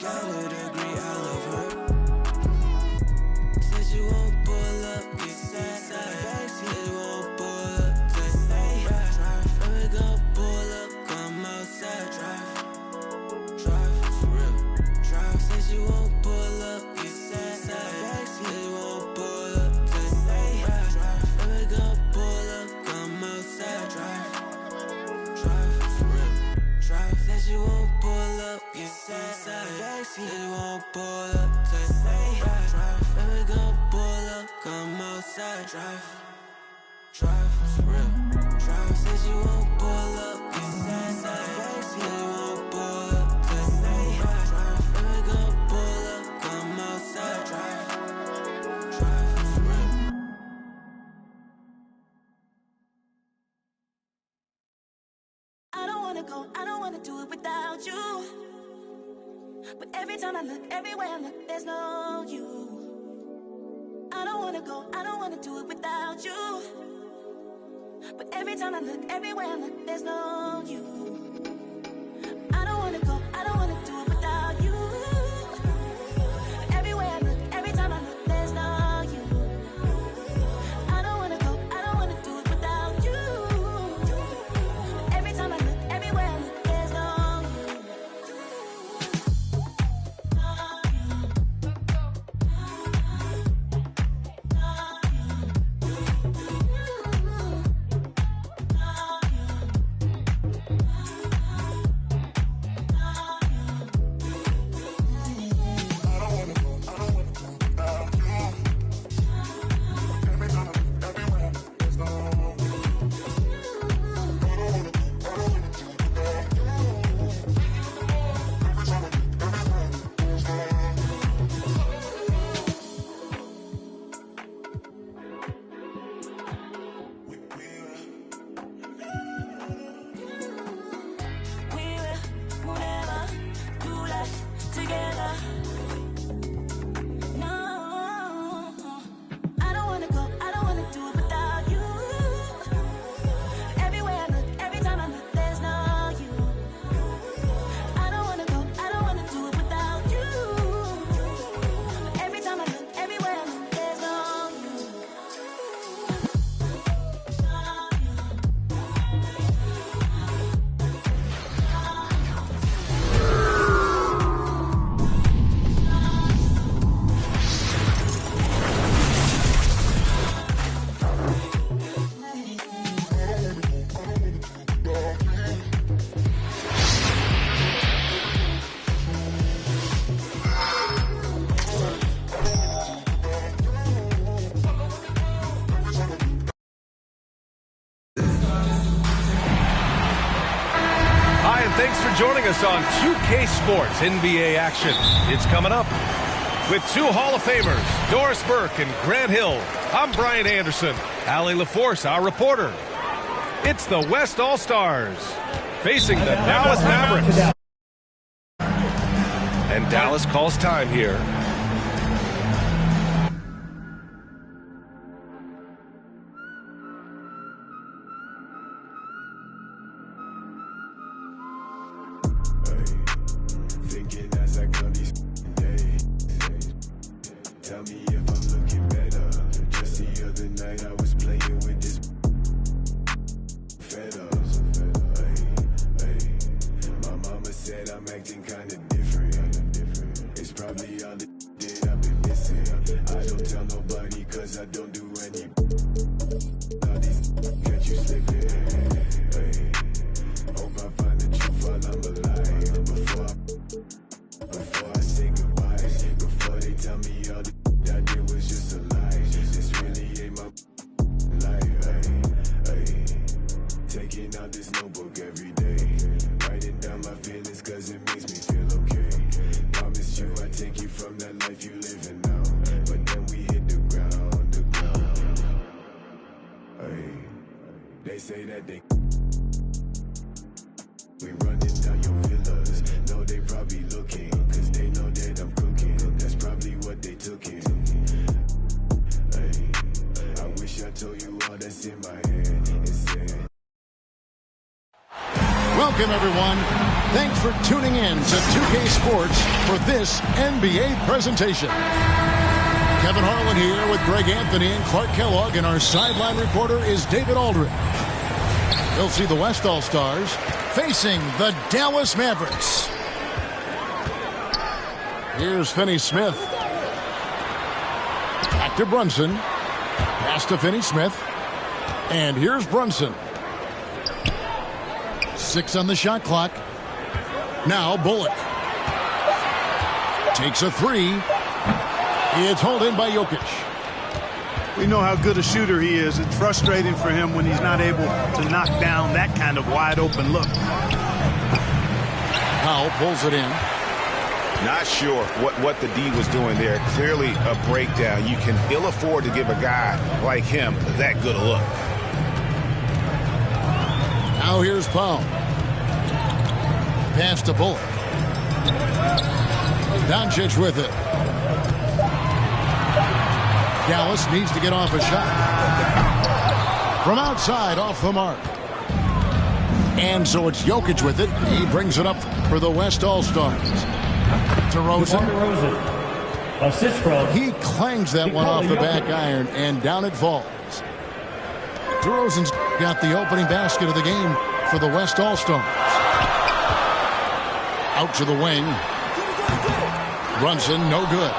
got a degree, I love her. Said you won't pull up, get sad. Said you won't pull up, take say drive. When we gon' pull up, come outside, drive, for real, drive. Said you won't pull up, get sad. Said you won't pull up, take say drive. When we gon' pull up, come outside, drive, for real, drive. Said you won't pull up, get sad. Said you won't pull up, take say drive. When we gon' pull up, come outside, drive, for real, drive. Said you won't pull up, get sad. Said you won't pull up, take say drive. When we gon' pull up, come outside, drive, for real. I don't wanna go, I don't wanna do it without you. But every time I look, everywhere I look, there's no you. I don't wanna go, I don't wanna do it without you. But every time I look, everywhere I look, there's no you. I don't wanna go, I don't wanna do it without you. Everywhere I look, every time I look, there's no you. I don't wanna go, I don't wanna do it without you. Every time I look, everywhere I look, there's no Thanks for joining us on 2K Sports NBA action. It's coming up. With two Hall of Famers, Doris Burke and Grant Hill, I'm Brian Anderson. Allie LaForce, our reporter. It's the West All-Stars facing the Dallas Mavericks. And Dallas calls time here. Tell me if I'm looking better. Just the other night I was playing with this fed up. My mama said I'm acting kinda different. It's probably all the that I've been missing. I don't tell nobody cause I don't do any. All these catch you slipping. Hope I find the truth while I'm alive. Before I say goodbye, before they tell me all the I did was just a lie. This really ain't my life. Taking out this notebook every day, writing down my feelings cause it makes me feel okay. Promise you I take you from that life you living now, but then we hit the ground. They say that we running down your villas. No, they probably looking, cause they know that I'm cooking. That's probably what they took in. I wish I told you all that's in my head. Welcome, everyone. Thanks for tuning in to 2K Sports for this NBA presentation. Kevin Harlan here with Greg Anthony and Clark Kellogg, and our sideline reporter is David Aldridge. You'll see the West All-Stars facing the Dallas Mavericks. Here's Finney-Smith. Back to Brunson. Pass to Finney-Smith. And here's Brunson. 6 on the shot clock. Now Bullock. Takes a 3. It's hauled in by Jokic. We know how good a shooter he is. It's frustrating for him when he's not able to knock down that kind of wide-open look. Powell pulls it in. Not sure what the D was doing there. Clearly a breakdown. You can ill afford to give a guy like him that good a look. Now here's Powell. Pass to Bullock. Doncic with it. Dallas needs to get off a shot. From outside, off the mark. And so it's Jokic with it. He brings it up for the West All-Stars. DeRozan. Assist from. He clangs that one off the back iron, and down it falls. DeRozan's got the opening basket of the game for the West All-Stars. Out to the wing. Brunson, no good.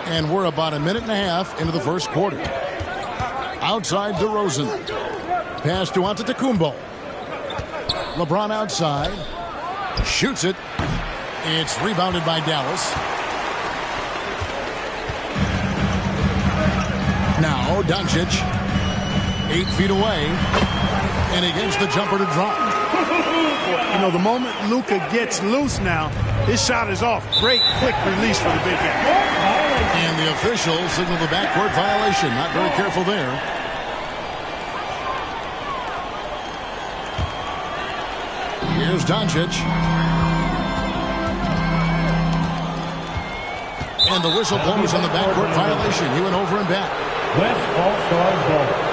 And we're about a minute and a half into the first quarter. Outside DeRozan. Pass to Antetokounmpo. LeBron outside. Shoots it. It's rebounded by Dallas. Now Doncic. 8 feet away. And he gets the jumper to drop. You know, the moment Luka gets loose now, his shot is off. Great quick release for the big guy. And the officials signal the backcourt violation. Not very careful there. Here's Doncic. And the whistle blows on the backcourt violation. He went over and back. West All-Stars ball.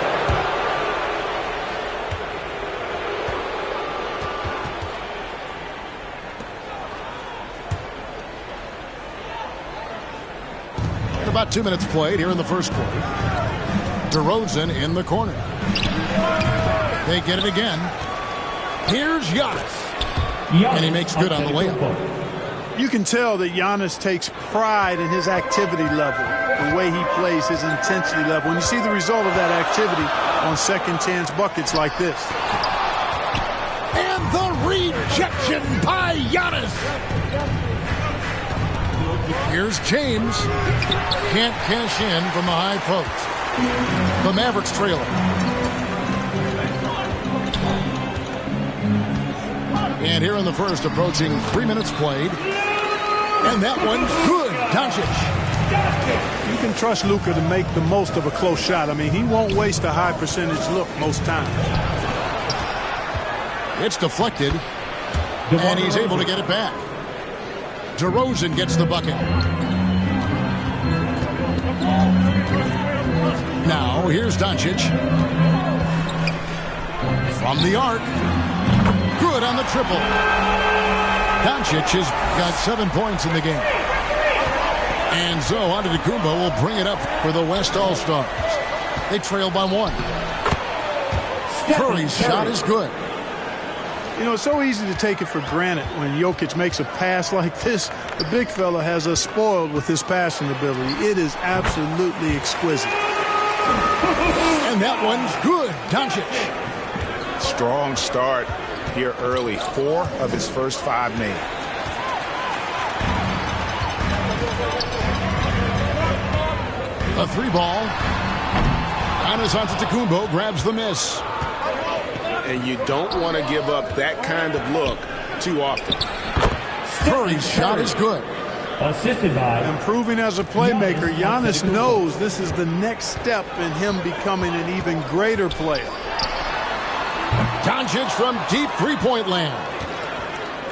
About 2 minutes played here in the first quarter. DeRozan in the corner. They get it again. Here's Giannis. And he makes good on the layup. You can tell that Giannis takes pride in his activity level, the way he plays, his intensity level. And you see the result of that activity on second chance buckets like this. And the rejection by Giannis. Here's James. Can't cash in from the high post. The Mavericks trailing. And here in the first, approaching 3 minutes played. And that one's good. Doncic. You can trust Luka to make the most of a close shot. I mean, he won't waste a high percentage look most times. It's deflected. And he's able to get it back. DeRozan gets the bucket. Now, here's Doncic. From the arc. Good on the triple. Doncic has got 7 points in the game. And so Antetokounmpo will bring it up for the West All-Stars. They trail by 1. Curry's shot is good. You know, it's so easy to take it for granted when Jokic makes a pass like this. The big fella has us spoiled with his passing ability. It is absolutely exquisite. And that one's good. Doncic. Strong start here early. 4 of his first 5 made. A 3 ball. Giannis Antetokounmpo grabs the miss. And you don't want to give up that kind of look too often. Curry's shot is good. Assisted by. Improving as a playmaker, Giannis knows this is the next step in him becoming an even greater player. Doncic from deep three-point land.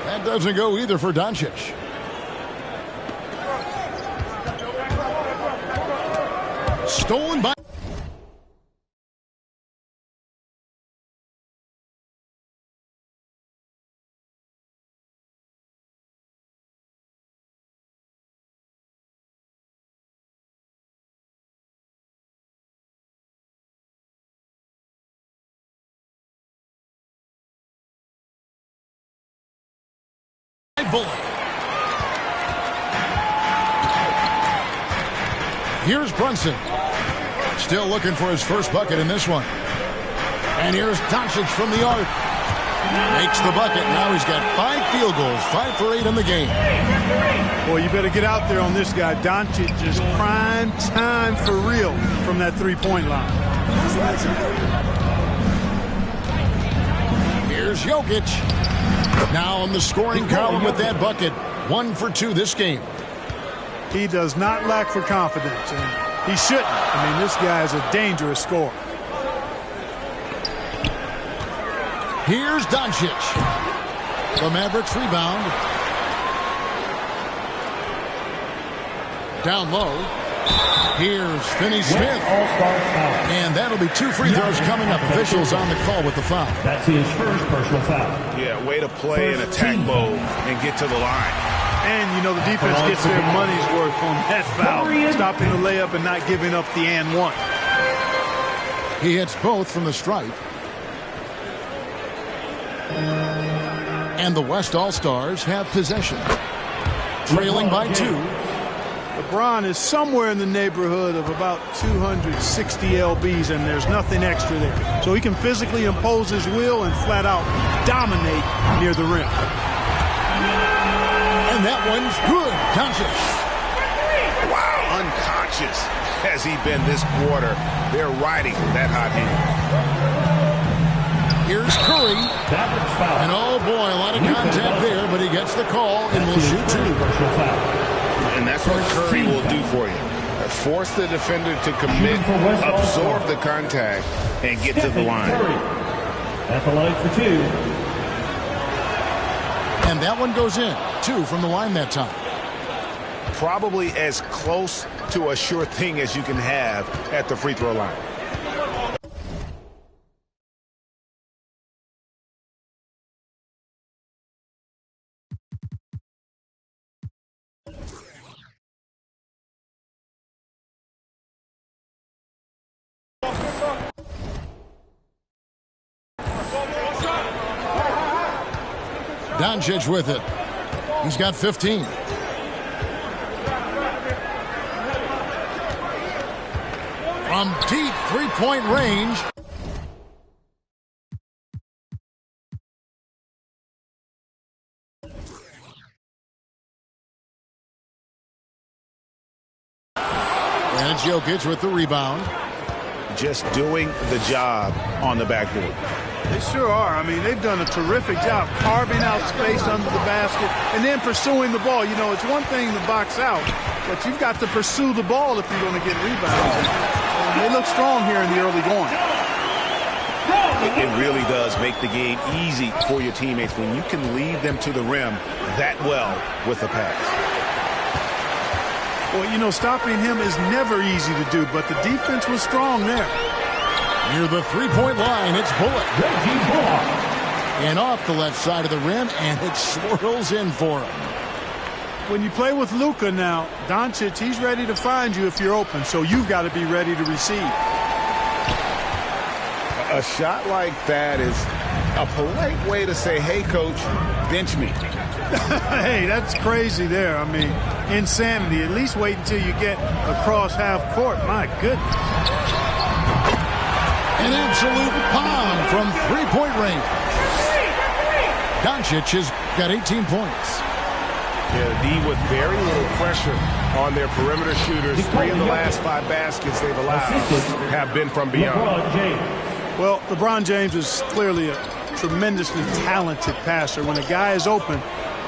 That doesn't go either for Doncic. Stolen by Bullock. Here's Brunson. Still looking for his first bucket in this one. And here's Doncic from the arc. Makes the bucket. Now he's got 5 field goals, 5 for 8 in the game. Boy, you better get out there on this guy. Doncic is prime time for real from that three-point line. Here's Jokic. Now on the scoring column with that bucket. 1 for 2 this game. He does not lack for confidence, and he shouldn't. I mean, this guy is a dangerous scorer. Here's Doncic. The Mavericks rebound. Down low. Here's Finney-Smith. And that'll be 2 free throws coming up. Officials on the call with the foul. That's his first personal foul. Yeah, way to play in attack mode and get to the line. And, you know, the defense gets their money's worth on that foul. Stopping the layup and not giving up the and one. He hits both from the stripe. And the West All-Stars have possession. Trailing by 2. LeBron is somewhere in the neighborhood of about 260 lbs, and there's nothing extra there. So he can physically impose his will and flat out dominate near the rim. And that one's good. Doncic. Wow, unconscious has he been this quarter. They're riding that hot hand. Here's Curry. And oh boy, a lot of contact there, but he gets the call and will shoot 2. And that's what Curry will do for you. Force the defender to commit, absorb the contact, and get to the line. At the line for 2. And that one goes in. 2 from the line that time. Probably as close to a sure thing as you can have at the free throw line. Doncic with it. He's got 15. From deep three-point range. And it's Jokic with the rebound. Just doing the job on the backboard. They sure are. I mean, they've done a terrific job carving out space under the basket and then pursuing the ball. You know, it's one thing to box out, but you've got to pursue the ball if you're going to get rebounds. And they look strong here in the early going. It really does make the game easy for your teammates when you can lead them to the rim that well with a pass. Well, you know, stopping him is never easy to do, but the defense was strong there. Near the three-point line, it's Bullock. And off the left side of the rim, and it swirls in for him. When you play with Luka now, Doncic, he's ready to find you if you're open, so you've got to be ready to receive. A shot like that is a polite way to say, hey, coach, bench me. Hey, that's crazy there. I mean, insanity. At least wait until you get across half court. My goodness. An absolute bomb from three-point range. Doncic has got 18 points. Yeah, the D with very little pressure on their perimeter shooters. 3 of the last 5 baskets they've allowed have been from beyond. Well, LeBron James is clearly a tremendously talented passer. When a guy is open,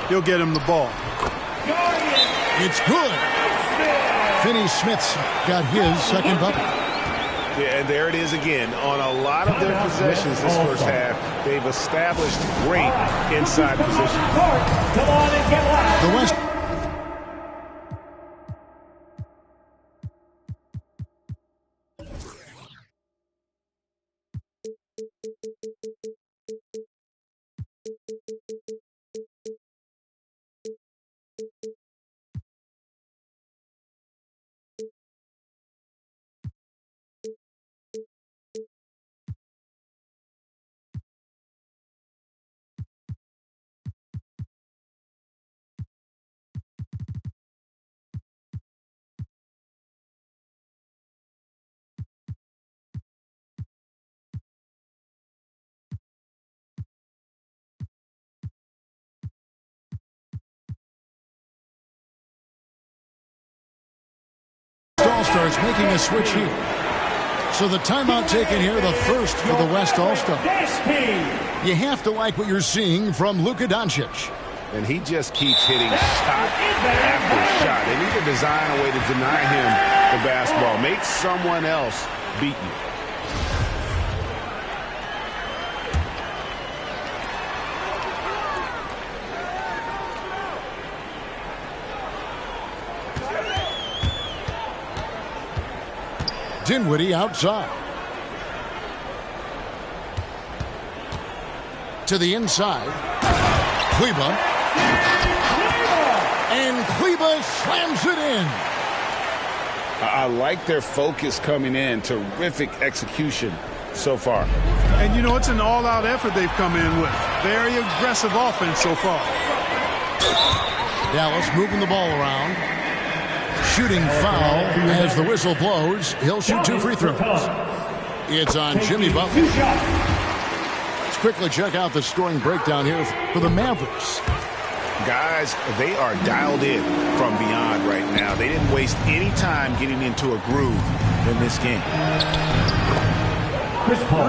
he'll get him the ball. It's good. Finney-Smith's got his second bucket. Yeah, and there it is again. On a lot of their possessions this first half, they've established great inside position. Come on and get loud. The West All-Stars making a switch here. So the timeout taken here, the first for the West All-Stars. You have to like what you're seeing from Luka Doncic. And he just keeps hitting shot after shot. They need to design a way to deny him the basketball. Make someone else beat you. Dinwiddie outside. To the inside. Kleba. And Kleba slams it in. I like their focus coming in. Terrific execution so far. And, you know, it's an all-out effort they've come in with. Very aggressive offense so far. Dallas moving the ball around. Shooting foul as the whistle blows. He'll shoot 2 free throws. It's on Jimmy Butler. Let's quickly check out the scoring breakdown here for the Mavericks. Guys, they are dialed in from beyond right now. They didn't waste any time getting into a groove in this game.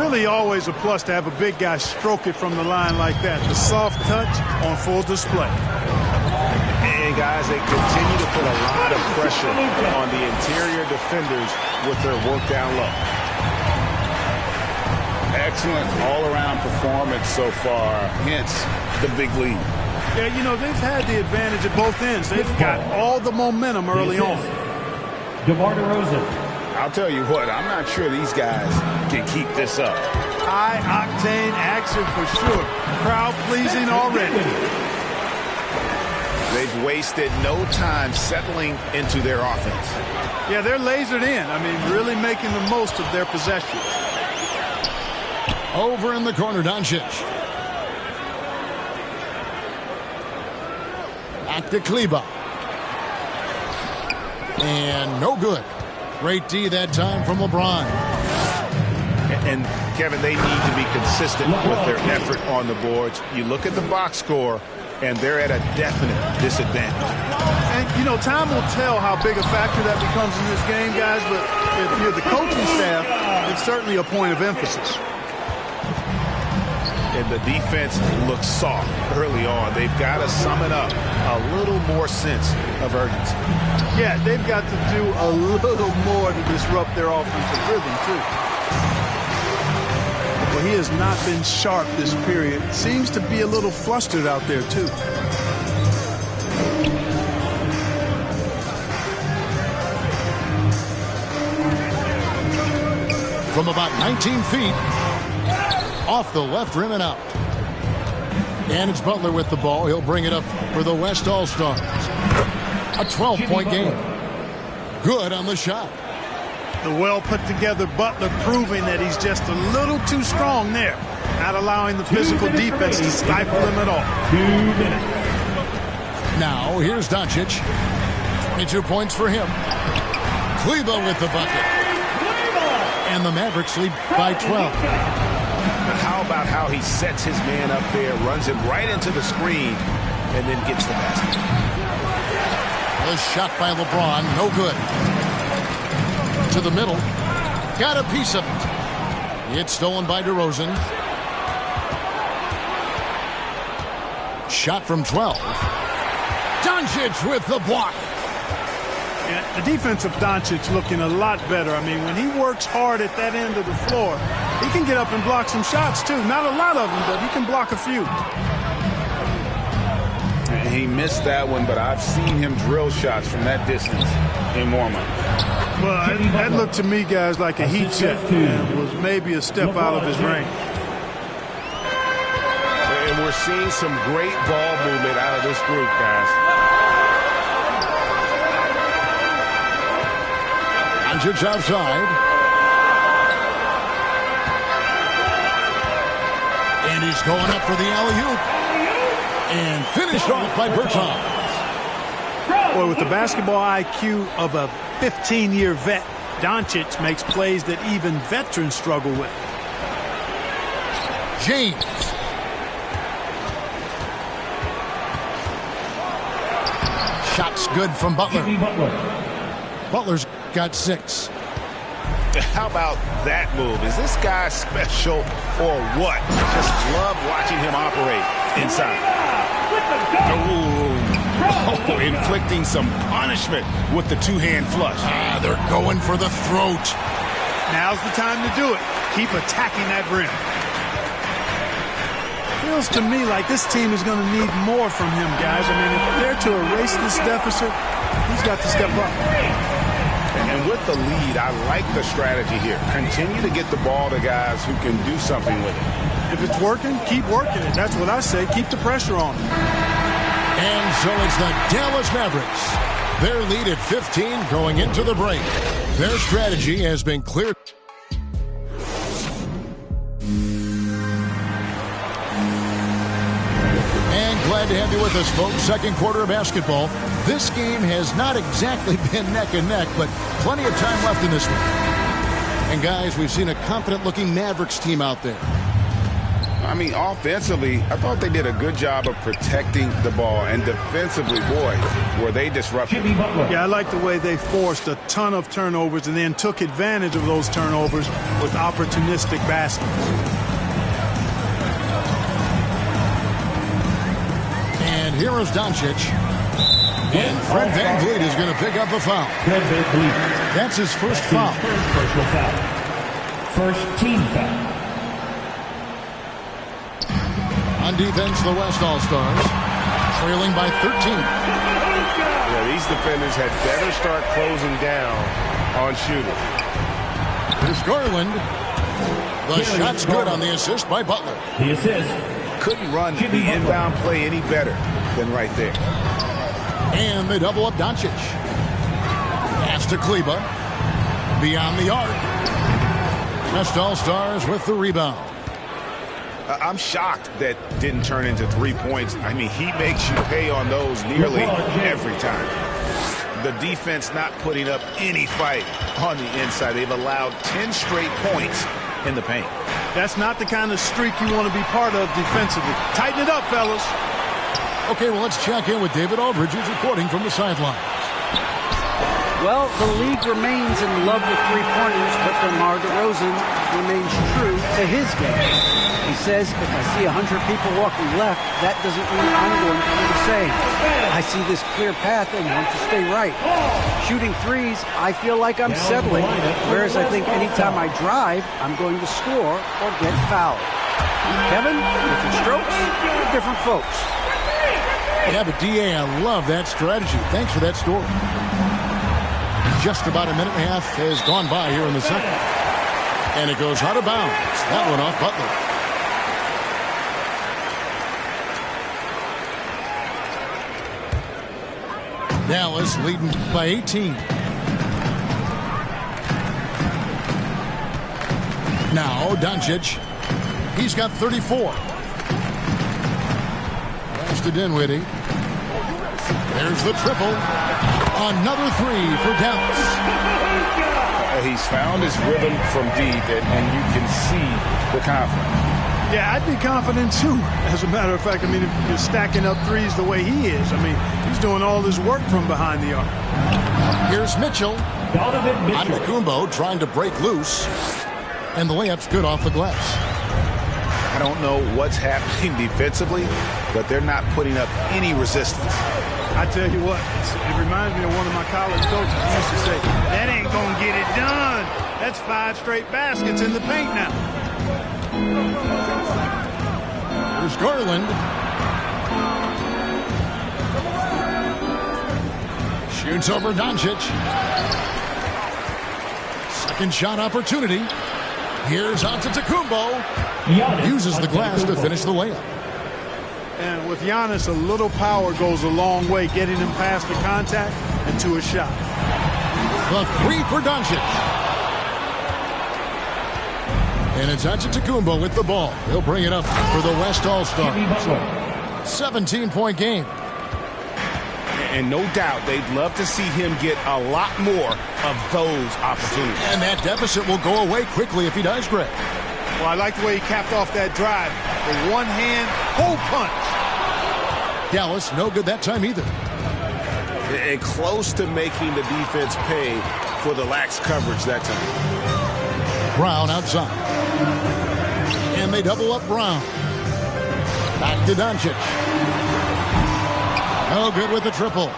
Really always a plus to have a big guy stroke it from the line like that. The soft touch on full display. And guys, they continue to put a lot of pressure on the interior defenders with their work down low. Excellent all-around performance so far, hence the big lead. Yeah, you know, they've had the advantage at both ends. They've got all the momentum early on. DeMar DeRozan. I'll tell you what, I'm not sure these guys can keep this up. High-octane action for sure. Crowd-pleasing already. They've wasted no time settling into their offense. Yeah, they're lasered in. I mean, really making the most of their possession. Over in the corner, Doncic. Back to Kleba. And no good. Great D that time from LeBron. And Kevin, they need to be consistent with their effort on the boards. You look at the box score, and they're at a definite disadvantage. And, you know, time will tell how big a factor that becomes in this game, guys, but if you're the coaching staff, it's certainly a point of emphasis. And the defense looks soft early on. They've got to sum it up a little more sense of urgency. Yeah, they've got to do a little more to disrupt their offensive rhythm, too. Well, he has not been sharp this period. Seems to be a little flustered out there, too. From about 19 feet, off the left rim and out. And it's Butler with the ball. He'll bring it up for the West All-Stars. A 12-point game. Good on the shot. The well-put-together Butler proving that he's just a little too strong there. Not allowing the physical defense to stifle him at all. 2 minutes. Now, here's Doncic. 22 points for him. Kleba with the bucket. And the Mavericks lead by 12. How about how he sets his man up there, runs him right into the screen, and then gets the basket. The shot by LeBron, no good. To the middle. Got a piece of it. It's stolen by DeRozan. Shot from 12. Doncic with the block. Yeah, the defense of Doncic looking a lot better. I mean, when he works hard at that end of the floor, he can get up and block some shots, too. Not a lot of them, but he can block a few. And he missed that one, but I've seen him drill shots from that distance in warm-up. Well, that looked to me, guys, like a heat check. It was maybe a step out of his range. And we're seeing some great ball movement out of this group, guys. Doncic outside. And he's going up for the alley-oop. And finished off by Bertans. Boy, with the basketball IQ of a 15-year vet, Doncic makes plays that even veterans struggle with. James. Shots good from Butler. Butler's got 6. How about that move? Is this guy special or what? Just love watching him operate inside. Oh, inflicting some punishment with the two-hand flush. They're going for the throat. Now's the time to do it. Keep attacking that rim. Feels to me like this team is going to need more from him, guys. I mean, if they're to erase this deficit, he's got to step up. And with the lead, I like the strategy here. Continue to get the ball to guys who can do something with it. If it's working, keep working it. That's what I say. Keep the pressure on them. And so it's the Dallas Mavericks. Their lead at 15 going into the break. Their strategy has been clear. And glad to have you with us, folks. Second quarter of basketball. This game has not exactly been neck and neck, but plenty of time left in this one. And guys, we've seen a confident-looking Mavericks team out there. I mean, offensively, I thought they did a good job of protecting the ball. And defensively, boy, were they disruptive. Yeah, I like the way they forced a ton of turnovers and then took advantage of those turnovers with opportunistic baskets. And here is Doncic. And Fred VanVleet is going to pick up a foul. Fred VanVleet. That's his first foul. Personal foul. First team foul. On defense, the West All-Stars trailing by 13. Yeah, these defenders had better start closing down on shooting. Here's Garland. The shot's good on the assist by Butler. The assist. Couldn't run the inbound play any better than right there. And they double up Doncic. Pass to Kleber. Beyond the arc. West All-Stars with the rebound. I'm shocked that didn't turn into 3 points. I mean, he makes you pay on those nearly every time. The defense not putting up any fight on the inside. They've allowed 10 straight points in the paint. That's not the kind of streak you want to be part of defensively. Tighten it up, fellas. Okay, well, let's check in with David Aldridge, who's reporting from the sideline. Well, the league remains in love with three-pointers, but DeMar DeRozan remains true to his game. He says, if I see 100 people walking left, that doesn't mean I'm going to do the same. I see this clear path and want to stay right. Shooting threes, I feel like I'm settling, whereas I think anytime I drive, I'm going to score or get fouled. Kevin, different strokes, different folks. Yeah, but D.A., I love that strategy. Thanks for that story. Just about a minute and a half has gone by here in the second. And it goes out of bounds. That one off Butler. Dallas leading by 18. Now Doncic. He's got 34. Pass to Dinwiddie. There's the triple. Another three for Dallas. He's found his rhythm from deep, and you can see the confidence. Yeah, I'd be confident too. As a matter of fact, I mean, if you're stacking up threes the way he is, I mean, he's doing all his work from behind the arc. Here's Mitchell. Antetokounmpo trying to break loose. And the layup's good off the glass. I don't know what's happening defensively, but they're not putting up any resistance. I tell you what, it reminds me of one of my college coaches who used to say, that ain't going to get it done. That's 5 straight baskets in the paint now. Here's Garland. Shoots over Doncic. Second shot opportunity. Here's Antetokounmpo. Uses the glass to finish the layup. And with Giannis, a little power goes a long way, getting him past the contact and to a shot. The three for Doncic. And it's Antetokounmpo with the ball. He'll bring it up for the West All-Stars. 17-point game. And no doubt they'd love to see him get a lot more of those opportunities. And that deficit will go away quickly if he does, Greg. Well, I like the way he capped off that drive. The one-hand hole punch. Dallas, no good that time either. And close to making the defense pay for the lax coverage that time. Brown outside. And they double up Brown. Back to Doncic. No good with the triple.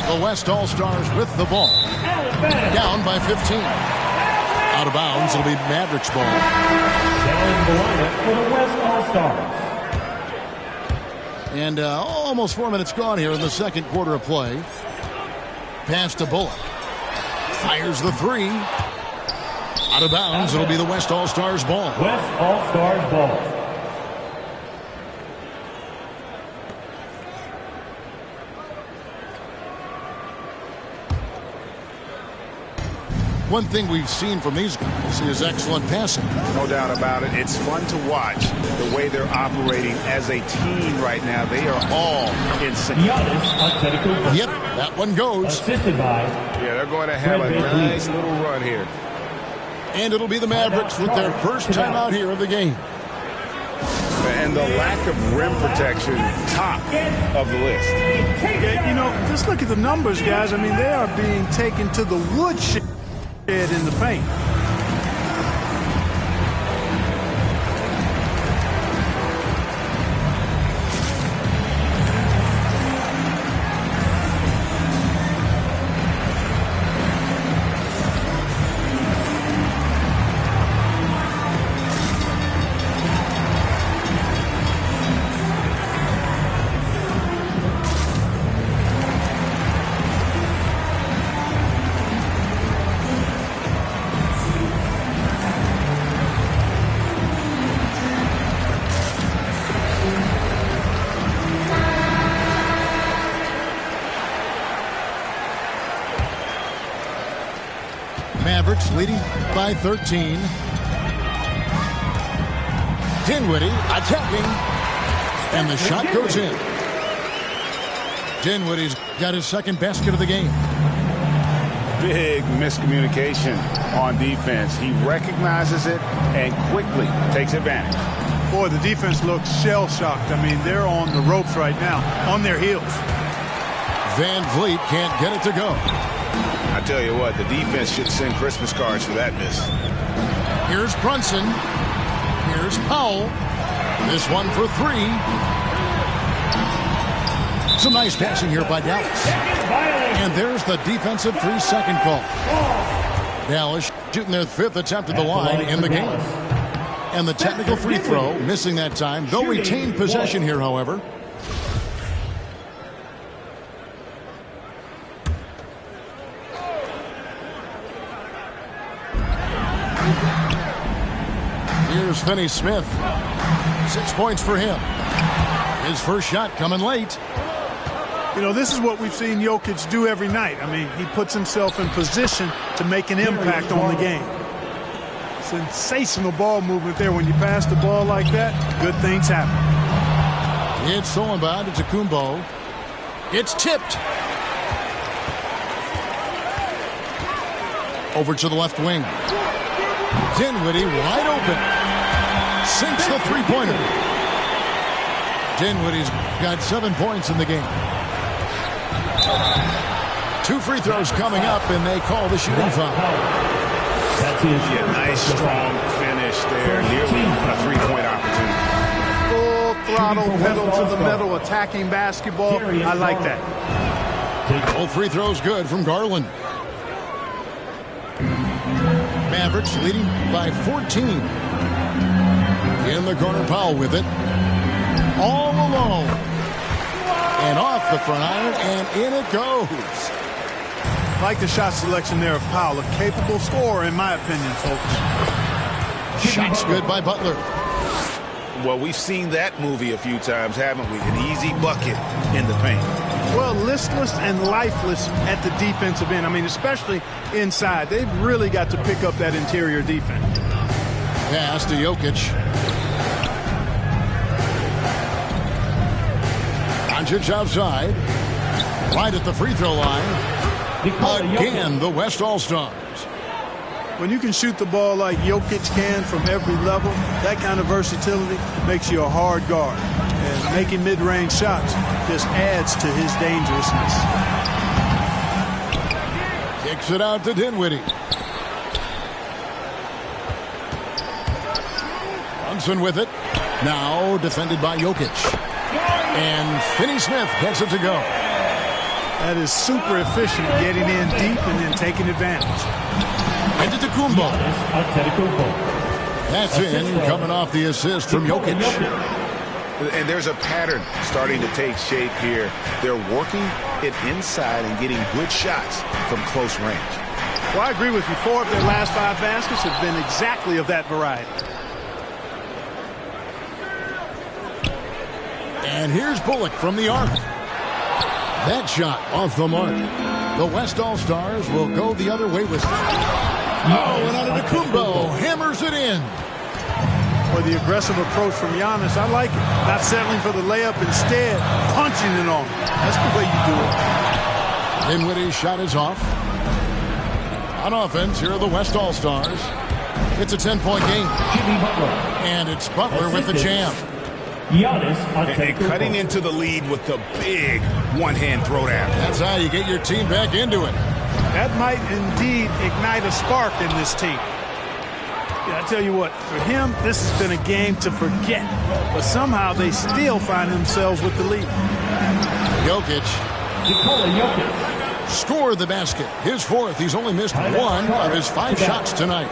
The West All-Stars with the ball. Down by 15. Out of bounds. It'll be Mavericks ball. Down the lineup for the West All-Stars. And almost 4 minutes gone here in the second quarter of play. Pass to Bullock. Fires the three. Out of bounds. It'll be the West All-Stars ball. West All-Stars ball. One thing we've seen from these guys is excellent passing. No doubt about it. It's fun to watch the way they're operating as a team right now. They are all in sync. Yep, that one goes. Assisted by. Yeah, they're going to have a nice little run here. And it'll be the Mavericks with their first time out here of the game. And the lack of rim protection, top of the list. Yeah, you know, just look at the numbers, guys. I mean, they are being taken to the woodshed in the paint. Mavericks leading by 13. Dinwiddie attacking. And the shot goes in. Dinwiddie's got his second basket of the game. Big miscommunication on defense. He recognizes it and quickly takes advantage. Boy, the defense looks shell-shocked. I mean, they're on the ropes right now, on their heels. Van Vliet can't get it to go. I tell you what, the defense should send Christmas cards for that miss. Here's Brunson. Here's Powell. This one for three. Some nice passing here by Dallas. And there's the defensive 3-second call. Dallas shooting their fifth attempt at the line in the game. And the technical free throw, missing that time. They'll retain possession here, however. Here's Finney-Smith. 6 points for him. His first shot coming late. You know, this is what we've seen Jokic do every night. I mean, he puts himself in position to make an impact on the game. Sensational ball movement there. When you pass the ball like that, good things happen. It's stolen by Antetokounmpo. It's tipped. Over to the left wing. Dinwiddie wide open. Sinks the three-pointer. Dinwiddie's got 7 points in the game. 2 free throws coming up, and they call the shooting foul. Yeah, nice, strong finish there. Nearly a three-point opportunity. Full throttle, pedal to the metal, attacking basketball. I like that. Both free throws good from Garland. Mavericks leading by 14. In the corner, Powell with it. All alone. And off the front iron, and in it goes. Like the shot selection there of Powell. A capable scorer, in my opinion, folks. Shots good by Butler. Well, we've seen that movie a few times, haven't we? An easy bucket in the paint. Well, listless and lifeless at the defensive end. I mean, especially inside. They've really got to pick up that interior defense. Pass to Jokic. Doncic outside. Right at the free throw line. Again, the West All-Stars. When you can shoot the ball like Jokic can from every level, that kind of versatility makes you a hard guard. And making mid-range shots just adds to his dangerousness. Kicks it out to Dinwiddie. Brunson with it. Now defended by Jokic. And Finney-Smith gets it to go. That is super efficient, getting in deep and then taking advantage. Antetokounmpo. That's in, coming off the assist from Jokic. And there's a pattern starting to take shape here. They're working it inside and getting good shots from close range. Well, I agree with you. 4 of their last 5 baskets have been exactly of that variety. And here's Bullock from the arc. That shot off the mark. The West All-Stars will go the other way with it. Oh, and Antetokounmpo hammers it in. For the aggressive approach from Giannis, I like it. Not settling for the layup, instead punching it on. That's the way you do it. Dinwiddie's shot is off. On offense, here are the West All-Stars. It's a 10-point game. And it's Butler with the jam. And cutting into the lead with the big one-hand throwdown. That's how you get your team back into it. That might indeed ignite a spark in this team. Yeah, I tell you what, for him, this has been a game to forget. But somehow they still find themselves with the lead. Jokic. Scored the basket. His 4th. He's only missed 1 of his 5 shots tonight.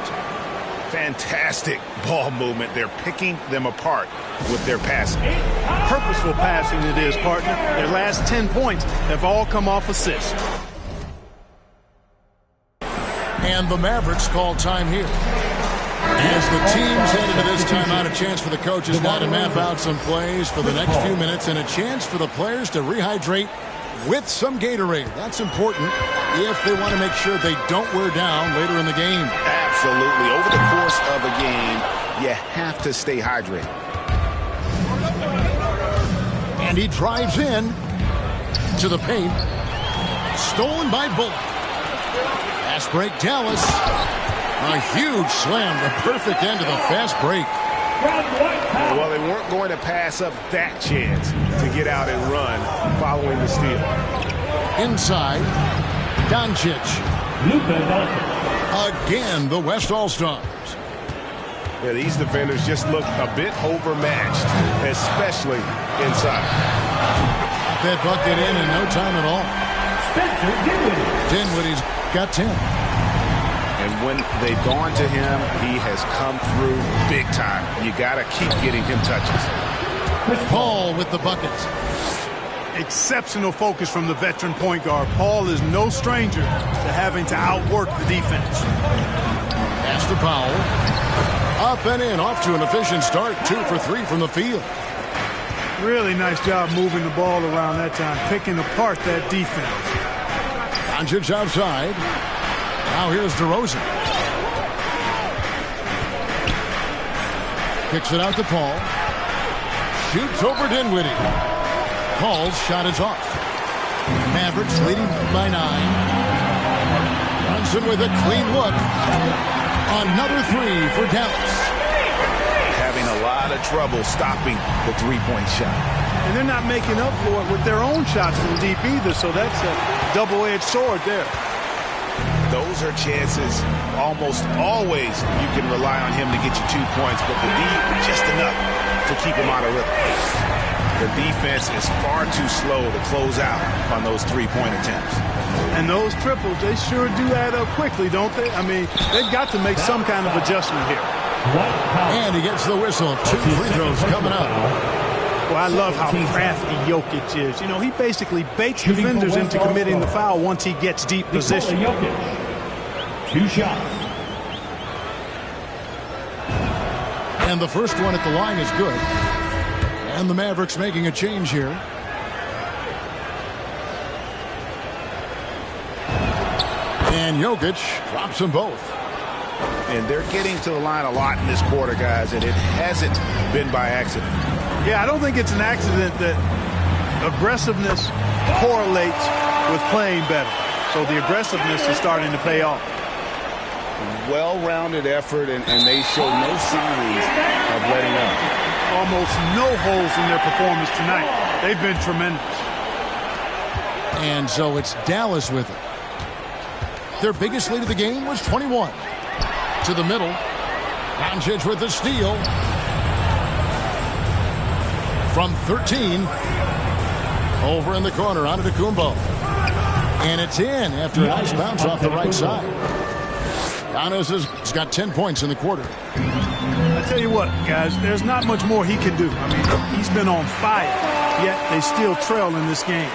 Fantastic ball movement. They're picking them apart with their passing. Purposeful passing it is, partner. Their last 10 points have all come off assists. And the Mavericks call time here. As the teams head into this timeout, a chance for the coaches now to map out some plays for the next few minutes and a chance for the players to rehydrate with some Gatorade. That's important if they want to make sure they don't wear down later in the game. Absolutely. Over the course of a game, you have to stay hydrated. And he drives in to the paint. Stolen by Bullock. Fast break, Dallas. A huge slam, the perfect end of the fast break. Well, they weren't going to pass up that chance to get out and run following the steal. Inside, Doncic. Again, the West All-Stars. Yeah, these defenders just look a bit overmatched, especially inside. That bucket in no time at all. Spencer Dinwiddie. Dinwiddie's got 10. And when they've gone to him, he has come through big time. You got to keep getting him touches. Paul with the buckets. Exceptional focus from the veteran point guard. Paul is no stranger to having to outwork the defense. Pass to Powell. Up and in, off to an efficient start. 2 for 3 from the field. Really nice job moving the ball around that time, picking apart that defense. Doncic outside. Now here's DeRozan. Kicks it out to Paul. Shoots over Dinwiddie. Paul's shot is off. Mavericks leading by 9. Brunson with a clean look. Another 3 for Dallas. Having a lot of trouble stopping the three-point shot. And they're not making up for it with their own shots from deep either, so that's a double-edged sword there. Those are chances almost always you can rely on him to get you 2 points, but the D, just enough to keep him out of rhythm. The defense is far too slow to close out on those three-point attempts. And those triples, they sure do add up quickly, don't they? I mean, they've got to make some kind of adjustment here. And he gets the whistle. 2 free throws coming up. Well, I love how crafty Jokic is. You know, he basically baits defenders into committing the foul once he gets deep position. 2 shots. And the first one at the line is good. And the Mavericks making a change here. And Jokic drops them both. And they're getting to the line a lot in this quarter, guys, and it hasn't been by accident. Yeah, I don't think it's an accident that aggressiveness correlates with playing better. So the aggressiveness is starting to pay off. Well-rounded effort, and they show no signs of letting up. Almost no holes in their performance tonight. They've been tremendous. And so it's Dallas with it. Their biggest lead of the game was 21. To the middle. Doncic with the steal. From 13. Over in the corner, Antetokounmpo. And it's in after a nice bounce off the right side. Giannis has got 10 points in the quarter. I tell you what, guys, there's not much more he can do. I mean, he's been on fire, yet they still trail in this game.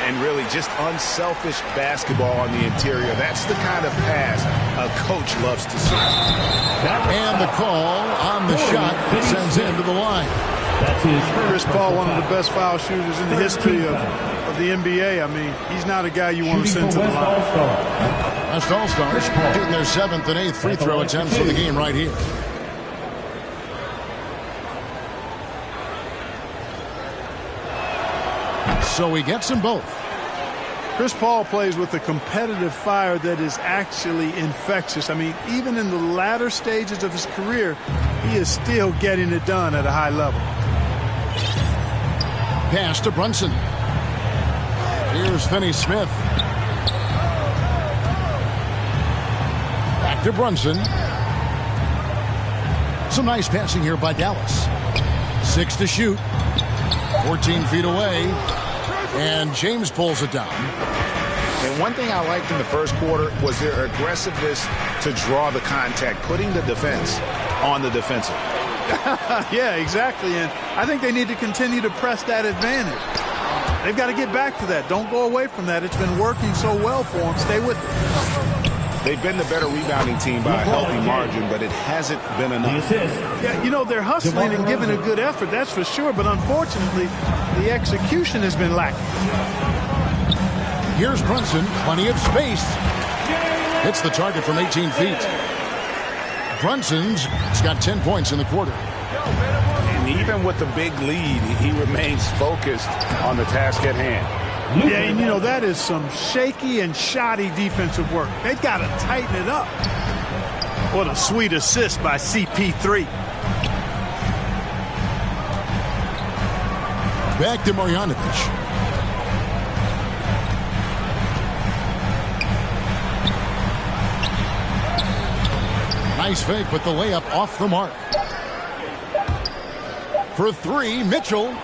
And really just unselfish basketball on the interior. That's the kind of pass a coach loves to see. And the call on the shot sends him to the line. Chris Paul, one of the best foul shooters in the history of the NBA. I mean, he's not a guy you want to send to the line. West All-Stars shooting their 7th and 8th free throw attempts for the game right here. So he gets them both. Chris Paul plays with a competitive fire that is actually infectious. I mean, even in the latter stages of his career, he is still getting it done at a high level. Pass to Brunson. Here's Finney-Smith. Back to Brunson. Some nice passing here by Dallas. 6 to shoot. 14 feet away. And James pulls it down. And one thing I liked in the first quarter was their aggressiveness to draw the contact, putting the defense on the defensive. Yeah, exactly. And I think they need to continue to press that advantage. They've got to get back to that. Don't go away from that. It's been working so well for them. Stay with it. They've been the better rebounding team by a healthy margin, but it hasn't been enough. Yeah, you know, they're hustling and giving a good effort, that's for sure. But unfortunately, the execution has been lacking. Here's Brunson, plenty of space. Hits the target from 18 feet. Brunson's got 10 points in the quarter. And even with the big lead, he remains focused on the task at hand. Yeah, and you know, that is some shaky and shoddy defensive work. They've got to tighten it up. What a sweet assist by CP3. Back to Marjanovic. Nice fake, but the layup off the mark. For 3, Mitchell.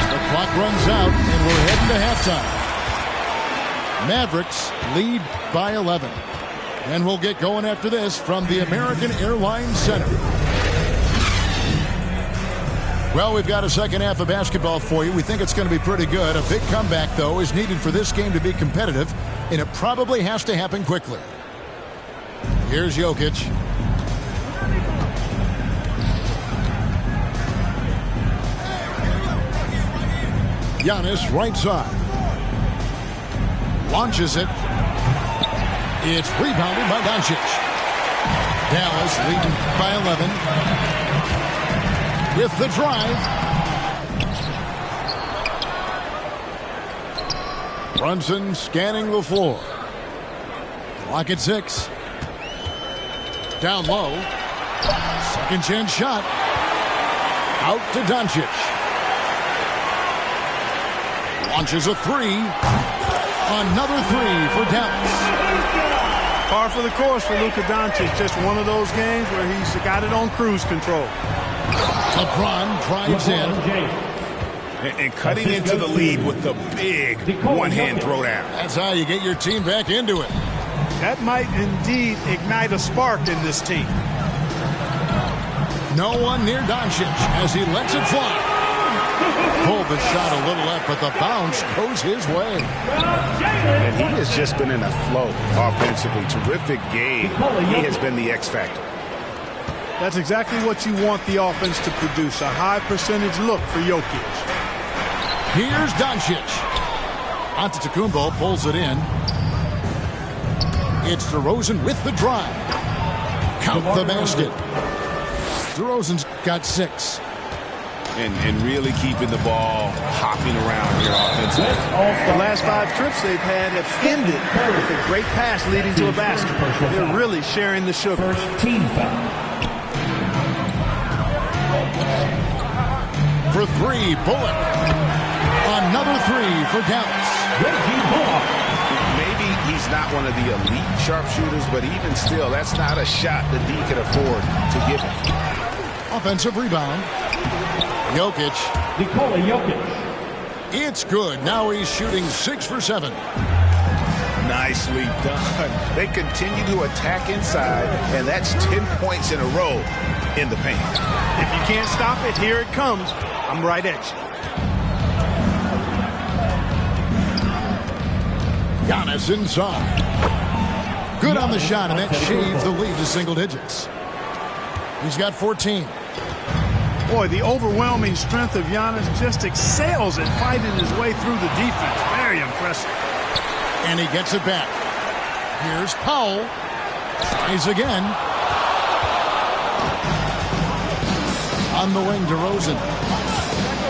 The clock runs out, and we're heading to halftime. Mavericks lead by 11. And we'll get going after this from the American Airlines Center. Well, we've got a second half of basketball for you. We think it's going to be pretty good. A big comeback, though, is needed for this game to be competitive, and it probably has to happen quickly. Here's Jokic. Giannis, right side. Launches it. It's rebounded by Doncic. Dallas leading by 11. With the drive. Brunson scanning the floor. Clock at 6. Down low. Second chance shot. Out to Doncic. Launches a 3. Another 3 for Dallas. Par for the course for Luka Doncic. Just one of those games where he's got it on cruise control. LeBron drives in. And cutting into the lead with the big one-hand throwdown. That's how you get your team back into it. That might indeed ignite a spark in this team. No one near Doncic as he lets it fly. Pulled the shot a little left, but the bounce goes his way. And he has just been in a flow offensively. Terrific game. He has been the X factor. That's exactly what you want the offense to produce. A high percentage look for Jokic. Here's Doncic. Antetokounmpo pulls it in. It's DeRozan with the drive. Count the basket. DeRozan's got 6. And really keeping the ball hopping around here offensively. The last 5 trips they've had have ended with a great pass leading to a basket. They're really sharing the sugar. First team foul. For 3, Bullock. Another 3 for Dallas. Maybe he's not one of the elite sharpshooters, but even still, that's not a shot that D can afford to give him. Offensive rebound. Jokic. Nikola Jokic. It's good. Now he's shooting 6 for 7. Nicely done. They continue to attack inside, and that's 10 points in a row in the paint. If you can't stop it, here it comes. I'm right at you. Giannis inside. Good on the shot, and that shaves the lead to single digits. He's got 14. Boy, the overwhelming strength of Giannis just excels at fighting his way through the defense. Very impressive. And he gets it back. Here's Powell. Tries again. On the wing, DeRozan.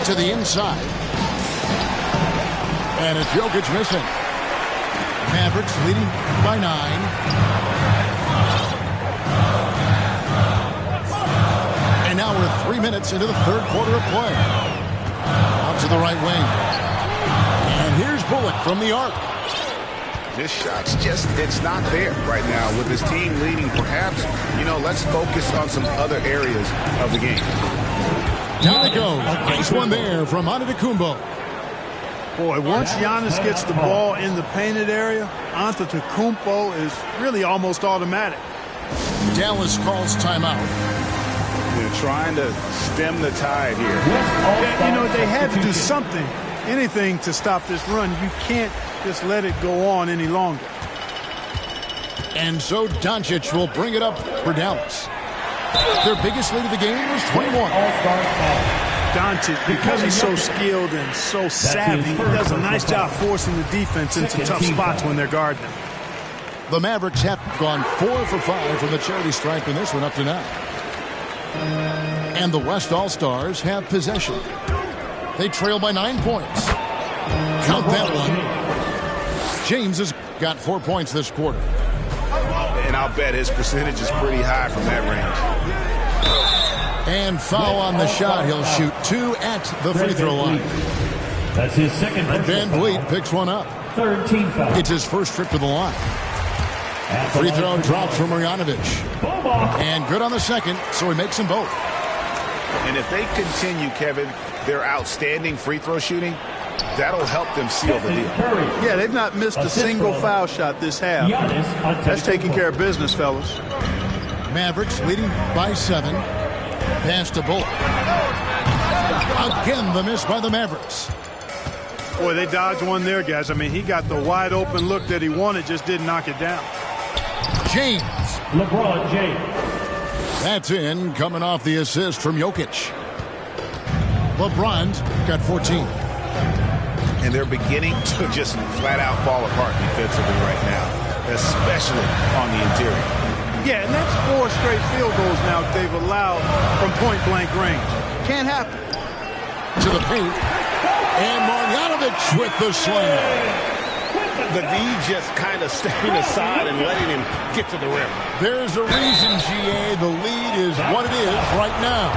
To the inside. And it's Jokic missing. Mavericks leading by 9. And now we're 3 minutes into the third quarter of play. Out to the right wing. And here's Bullock from the arc. This shot's just, it's not there right now. With his team leading, perhaps, let's focus on some other areas of the game. Down it goes. Nice one there from Antetokounmpo. Boy, once Giannis gets the ball in the painted area, Antetokounmpo is really almost automatic. Dallas calls timeout. They're trying to stem the tide here. Yeah, they had to do something, anything to stop this run. You can't just let it go on any longer. And so Doncic will bring it up for Dallas. Their biggest lead of the game was 21. Doncic, because he's so skilled and so savvy, he does a nice job forcing the defense into tough spots when they're guarding him. The Mavericks have gone 4 for 5 from the charity stripe in this one up to now. And the West All-Stars have possession. They trail by 9 points. Count that one. James has got 4 points this quarter. And I'll bet his percentage is pretty high from that range. And foul on the shot. He'll shoot 2 at the free throw line. That's his second. Van Vliet picks one up. Third team foul. It's his first trip to the line. Free throw drops from Marjanovic. And good on the second, so he makes them both. And if they continue, Kevin, their outstanding free throw shooting, that'll help them seal the deal. Yeah, they've not missed a single foul shot this half. That's taking care of business, fellas. Mavericks leading by 7. Pass to Bullock. Again, the miss by the Mavericks. Boy, they dodged one there, guys. I mean, he got the wide open look that he wanted, just didn't knock it down. James. LeBron James. That's in, coming off the assist from Jokic. LeBron's got 14. And they're beginning to just flat out fall apart defensively right now, especially on the interior. Yeah, and that's 4 straight field goals now they've allowed from point-blank range. Can't happen. To the paint. And Marjanovic with the slam. The D just kind of stepping aside and letting him get to the rim. There's a reason, GA, the lead is what it is right now.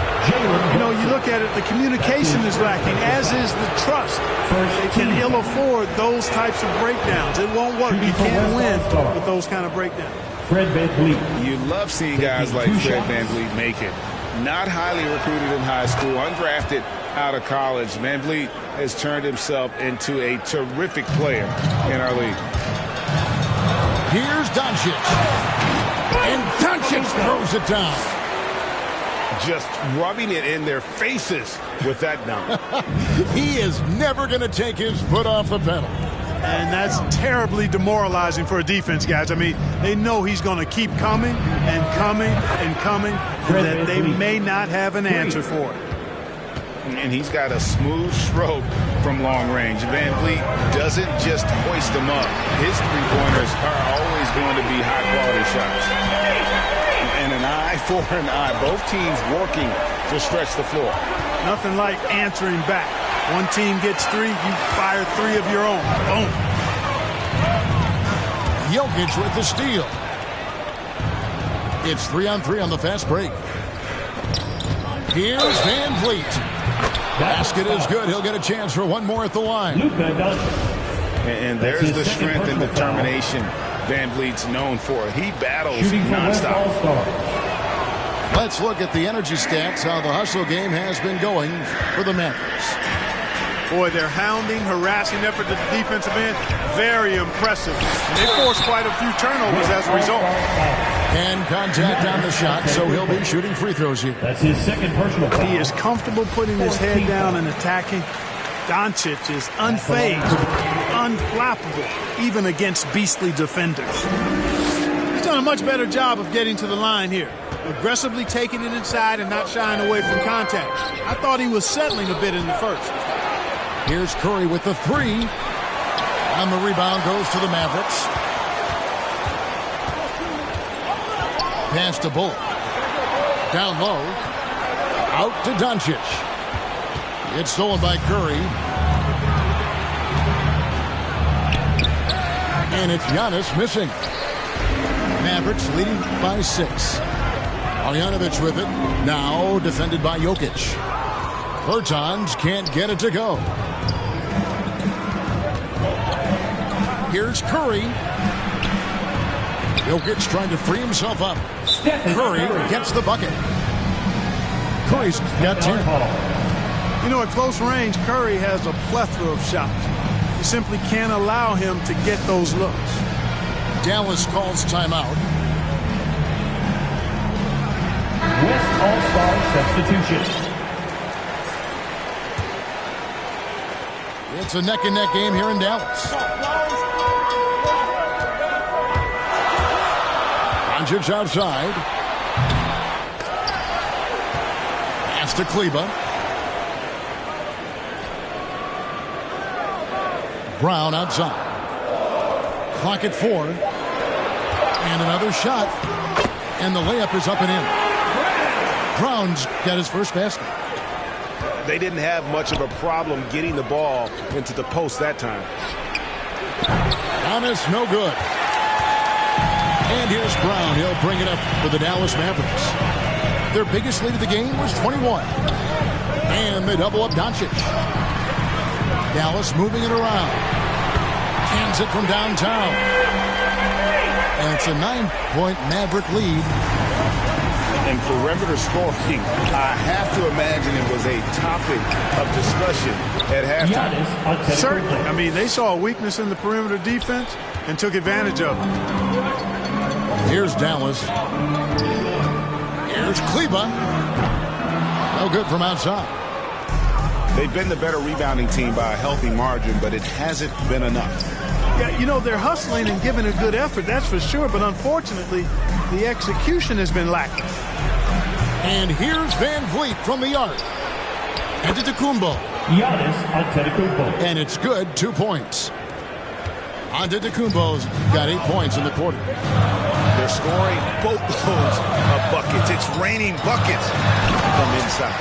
You look at it, the communication is lacking, as is the trust. They can ill afford those types of breakdowns. It won't work. You can't win with those kind of breakdowns. Fred VanVleet. You love seeing guys like Fred VanVleet make it. Not highly recruited in high school, undrafted out of college. VanVleet has turned himself into a terrific player in our league. Here's Doncic. And Doncic throws it down. Just rubbing it in their faces with that dunk. He is never going to take his foot off the pedal. And that's terribly demoralizing for a defense, guys. I mean, they know he's going to keep coming and coming and coming, and that they may not have an answer for it. And he's got a smooth stroke from long range. VanVleet doesn't just hoist them up. His three-pointers are always going to be high-quality shots. And an eye for an eye. Both teams working to stretch the floor. Nothing like answering back. One team gets 3, you fire 3 of your own. Boom. Jokic with the steal. It's 3-on-3 on the fast break. Here's VanVleet. Basket is good. He'll get a chance for one more at the line. And there's the strength and determination Van Vliet's known for. He battles Shooting for West nonstop. All-Stars. Let's look at the energy stats, how the hustle game has been going for the Mavericks. Boy, their hounding, harassing effort at the defensive end, very impressive. And they forced quite a few turnovers as a result. And contact on the shot, so he'll be shooting free throws here. That's his second personal foul. He is comfortable putting his head down and attacking. Doncic is unfazed, unflappable, even against beastly defenders. He's done a much better job of getting to the line here. Aggressively taking it inside and not shying away from contact. I thought he was settling a bit in the first. Here's Curry with the three. And the rebound goes to the Mavericks. Pass to Bull. Down low. Out to Doncic. It's stolen by Curry. And it's Giannis missing. Mavericks leading by 6. Marjanovic with it. Now defended by Jokic. Bertans can't get it to go. Here's Curry. Jokic trying to free himself up. Curry gets the bucket. Curry's got 10. You know, at close range, Curry has a plethora of shots. You simply can't allow him to get those looks. Dallas calls timeout. West All-Star substitution. It's a neck-and-neck game here in Dallas. Doncic outside. Pass to Kleber. Brown outside. Clock at 4. And another shot. And the layup is up and in. Brown's got his first basket. They didn't have much of a problem getting the ball into the post that time. Giannis, no good. And here's Brown. He'll bring it up for the Dallas Mavericks. Their biggest lead of the game was 21. And they double up Doncic. Dallas moving it around. Cans it from downtown. And it's a 9-point Maverick lead. And perimeter scoring, I have to imagine it was a topic of discussion at halftime. Certainly. I mean, they saw a weakness in the perimeter defense and took advantage of it. Here's Dallas. Here's Kleber. No good from outside. They've been the better rebounding team by a healthy margin, but it hasn't been enough. Yeah, you know, they're hustling and giving a good effort, that's for sure, but unfortunately, the execution has been lacking. And here's Van Vliet from the arc. Antetokounmpo. Giannis Antetokounmpo. And it's good, 2 points. Antetokounmpo's got 8 points in the quarter. They're scoring boatloads of buckets. It's raining buckets from inside.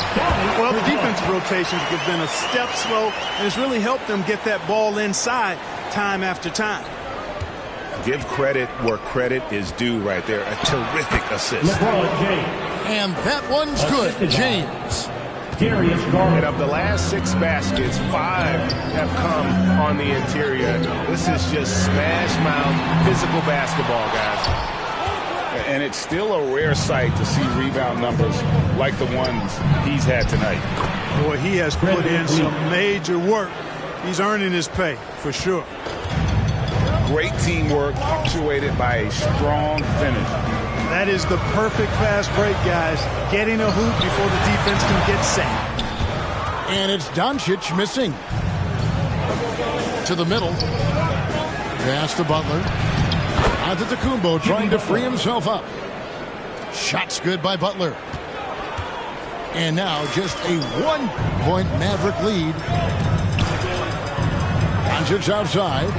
Well, the defensive rotations have been a step slow, and it's really helped them get that ball inside time after time. Give credit where credit is due right there. A terrific assist. LeBron James. And that one's good. James. Darius Garland. And of the last 6 baskets, 5 have come on the interior. This is just smash mouth physical basketball, guys. And it's still a rare sight to see rebound numbers like the ones he's had tonight. Boy, he has put in some major work. He's earning his pay, for sure. Great teamwork punctuated by a strong finish. That is the perfect fast break, guys. Getting a hoop before the defense can get set. And it's Doncic missing. To the middle. Pass to Butler. Antetokounmpo trying to free himself up. Shot's good by Butler. And now just a 1-point Maverick lead. Doncic outside.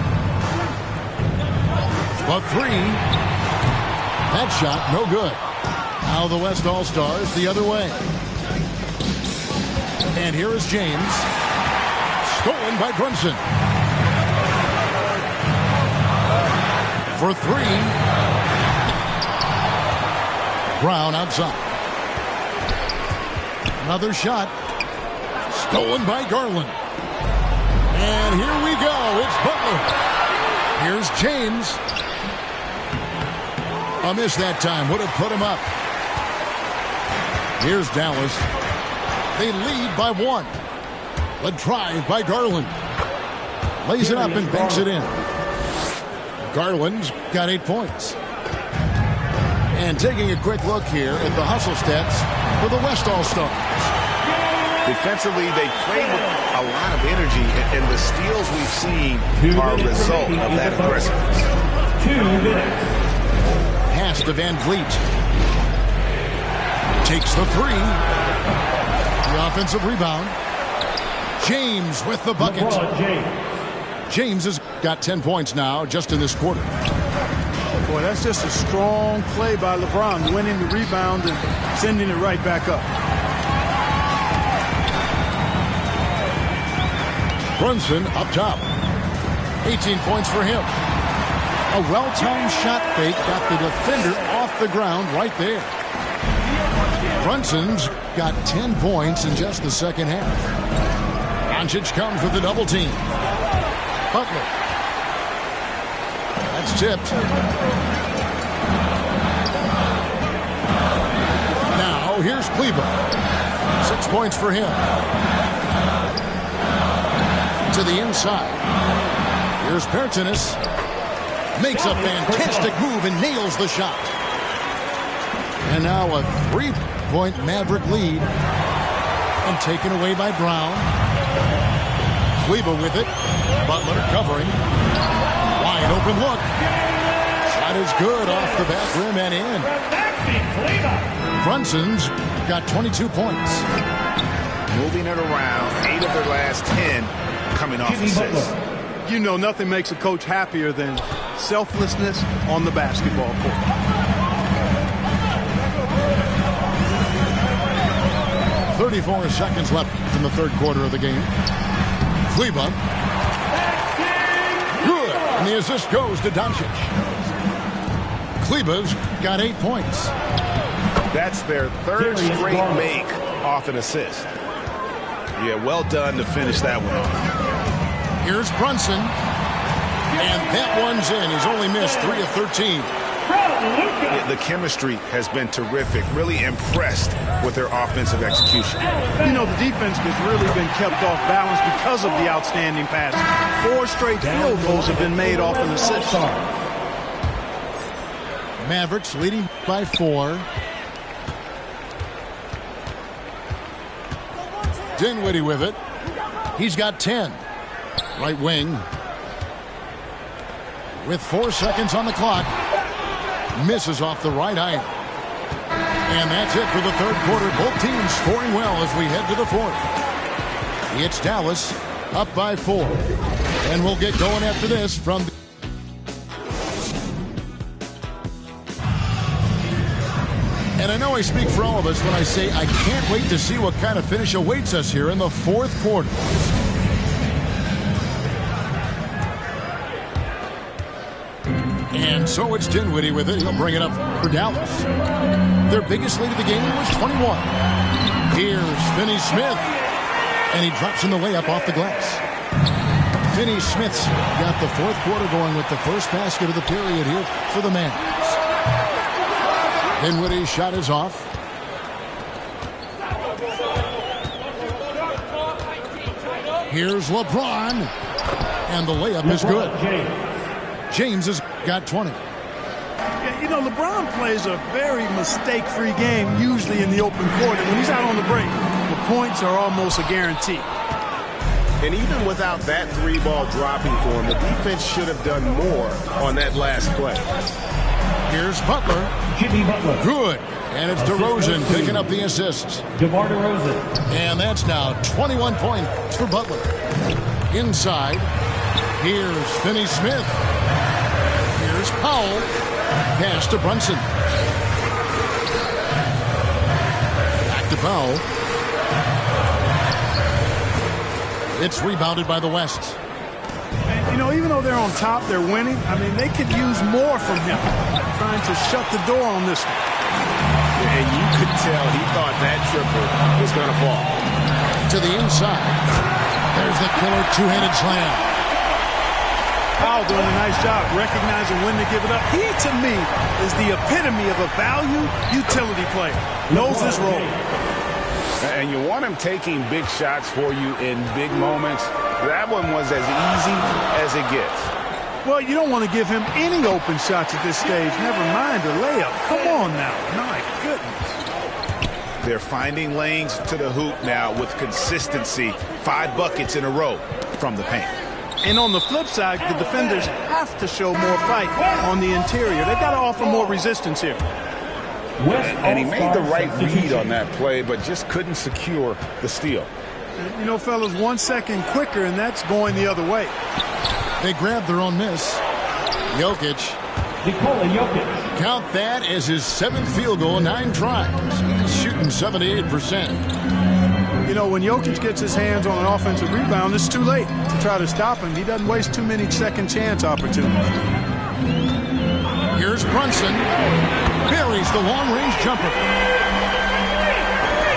But 3. That shot, no good. Now the West All-Stars the other way. And here is James. Stolen by Brunson. For 3. Brown outside. Another shot. Stolen by Garland. And here we go. It's Butler. Here's James. A miss that time would have put him up. Here's Dallas. They lead by 1. A drive by Garland. Lays it up and banks it in. Garland's got 8 points. And taking a quick look here at the hustle stats for the West All-Stars. Defensively, they played with a lot of energy, and the steals we've seen are a result of that aggressiveness. 2 minutes. Pass to Van Vliet. Takes the 3. The offensive rebound. James with the bucket. James has got 10 points now just in this quarter. Boy, that's just a strong play by LeBron, winning the rebound and sending it right back up. Brunson up top. 18 points for him. A well-timed shot fake got the defender off the ground right there. Brunson's got 10 points in just the second half. Doncic comes with the double team. Butler. That's tipped. Now here's Kleber. 6 points for him. To the inside. Here's Pertinis. Makes a fantastic move and nails the shot. And now a 3-point Maverick lead. And taken away by Brown. Kleber with it. Butler covering. Wide open look. Shot is good off the back rim and in. Brunson's got 22 points. Moving it around. 8 of their last 10 coming off assists. You know, nothing makes a coach happier than selflessness on the basketball court. .34 seconds left in the third quarter of the game. Kleber. Good. And the assist goes to Doncic. Kleber's got 8 points. That's their third straight make off an assist. Yeah, well done to finish that one off. Here's Brunson. And that one's in. He's only missed 3 of 13. Yeah, the chemistry has been terrific. Really impressed with their offensive execution. You know, the defense has really been kept off balance because of the outstanding pass. 4 straight field goals have been made off an assist. Mavericks leading by 4. Dinwiddie with it. He's got 10. Right wing. With 4 seconds on the clock. Misses off the right iron. And that's it for the third quarter. Both teams scoring well as we head to the fourth. It's Dallas up by 4. And we'll get going after this from... And I know I speak for all of us when I say I can't wait to see what kind of finish awaits us here in the fourth quarter. And so it's Dinwiddie with it. He'll bring it up for Dallas. Their biggest lead of the game was 21. Here's Finney-Smith. And he drops in the layup off the glass. Finney-Smith's got the fourth quarter going with the first basket of the period here for the Mavs. Dinwiddie's shot is off. Here's LeBron. And the layup is good. James has got 20. Yeah, you know, LeBron plays a very mistake-free game, usually in the open court. And when he's out on the break, the points are almost a guarantee. And even without that 3-ball dropping for him, the defense should have done more on that last play. Here's Butler. Jimmy Butler. Good. And it's DeRozan picking up the assist. DeMar DeRozan. And that's now 21 points for Butler. Inside. Here's Finney-Smith. Here's Powell. Pass to Brunson. Back to Powell. It's rebounded by the West. And, you know, even though they're on top, they're winning. I mean, they could use more from him. Trying to shut the door on this one. And you could tell he thought that triple was going to fall. To the inside. There's the killer two-handed slam. Powell doing a nice job recognizing when to give it up. He, to me, is the epitome of a value utility player. Knows his role. And you want him taking big shots for you in big moments. That one was as easy as it gets. Well, you don't want to give him any open shots at this stage. Never mind a layup. Come on now. My goodness. They're finding lanes to the hoop now with consistency. 5 buckets in a row from the paint. And on the flip side, the defenders have to show more fight on the interior. They've got to offer more resistance here. And he made the right read on that play, but just couldn't secure the steal. You know, fellas, 1 second quicker, and that's going the other way. They grabbed their own miss. Jokic. Nikola Jokic. Count that as his 7th field goal in 9 tries. He's shooting 78%. You know, when Jokic gets his hands on an offensive rebound, it's too late to try to stop him. He doesn't waste too many second chance opportunities. Here's Brunson. Buries the long-range jumper.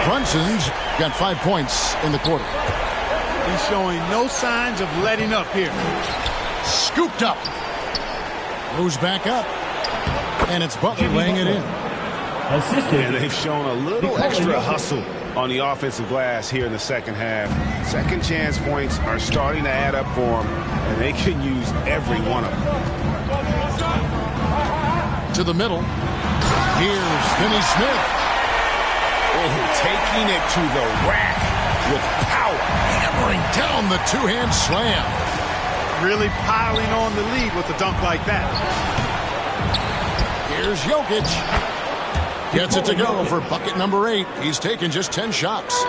Brunson's got 5 points in the quarter. He's showing no signs of letting up here. Scooped up. Goes back up. And it's Butler laying it in. And they've shown a little extra hustle on the offensive glass here in the second half. Second chance points are starting to add up for them, and they can use every one of them. To the middle. Here's Finney Smith. Oh, taking it to the rack with power. Hammering down the two-hand slam. Really piling on the lead with a dunk like that. Here's Jokic. Gets it to go for bucket number 8. He's taken just 10 shots.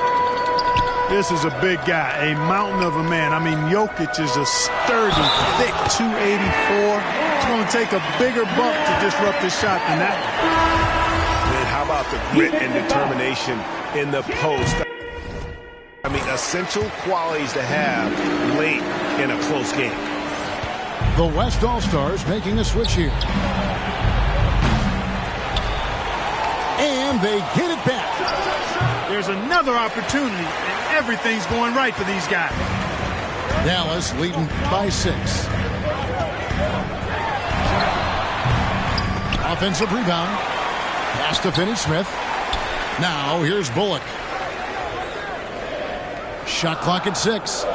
This is a big guy, a mountain of a man. I mean, Jokic is a sturdy, thick 284. It's going to take a bigger bump to disrupt his shot than that. And how about the grit and determination in the post? I mean, essential qualities to have late in a close game. The West All-Stars making a switch here. And they get it back. There's another opportunity, and everything's going right for these guys. Dallas leading by 6. Offensive rebound. Pass to Finney Smith. Now here's Bullock. Shot clock at 6.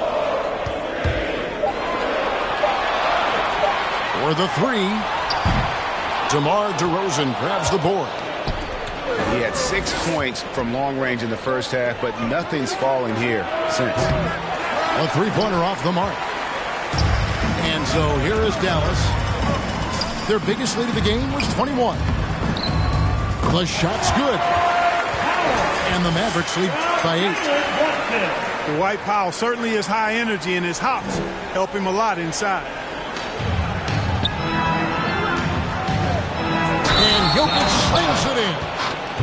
For the 3. DeMar DeRozan grabs the board. He had 6 points from long range in the first half, but nothing's falling here since. A 3-pointer off the mark. And so here is Dallas. Their biggest lead of the game was 21. The shot's good. And the Mavericks lead by 8. Dwight Powell certainly is high energy, and his hops help him a lot inside. And Jokic slams it in.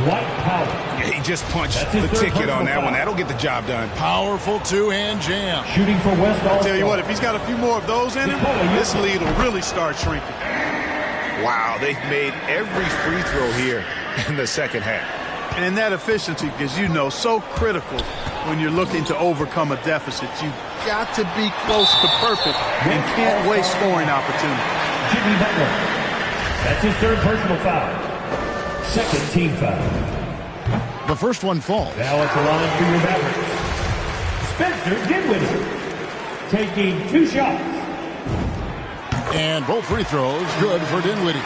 Dwight Powell. Yeah, he just punched the ticket on that one. That'll get the job done. Powerful two-hand jam. Shooting for West All-Star. Tell you what, if he's got a few more of those in him, this lead will really start shrinking. Wow, they've made every free throw here in the second half. And that efficiency, as you know, so critical when you're looking to overcome a deficit. You've got to be close to perfect. You can't waste scoring opportunity. Jimmy Butler. That's his 3rd personal foul. 2nd team foul. The first one falls. Now at the line for your Mavericks, Spencer Dinwiddie, taking 2 shots. And both free throws good for Dinwiddie.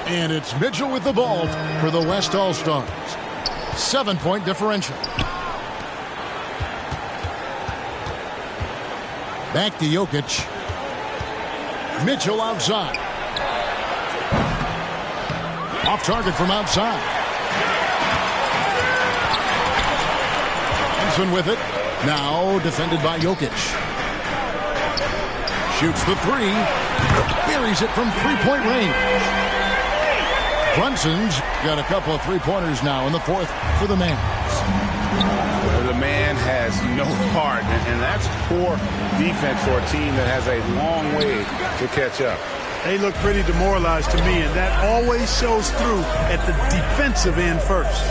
And it's Mitchell with the ball for the West All-Stars. 7-point differential. Back to Jokic. Mitchell outside. Off target from outside. Thompson with it. Now defended by Jokic. Shoots the 3. Buries it from 3-point range. Brunson's got a couple of 3-pointers now in the 4th for the man. The man has no heart, and that's poor defense for a team that has a long way to catch up. They look pretty demoralized to me, and that always shows through at the defensive end first.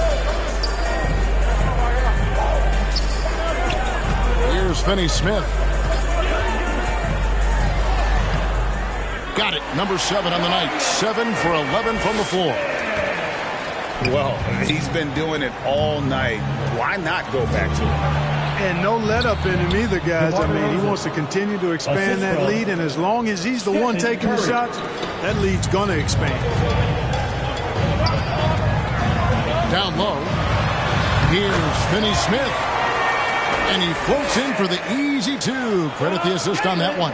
Here's Finney Smith. Got it. Number 7 on the night. 7 for 11 from the floor. Well, he's been doing it all night. Why not go back to it? And no let up in him either, guys. I mean, he wants to continue to expand that lead, and as long as he's the one taking the shots, that lead's going to expand. Down low, here's Finney Smith, and he floats in for the easy 2. Credit the assist on that one.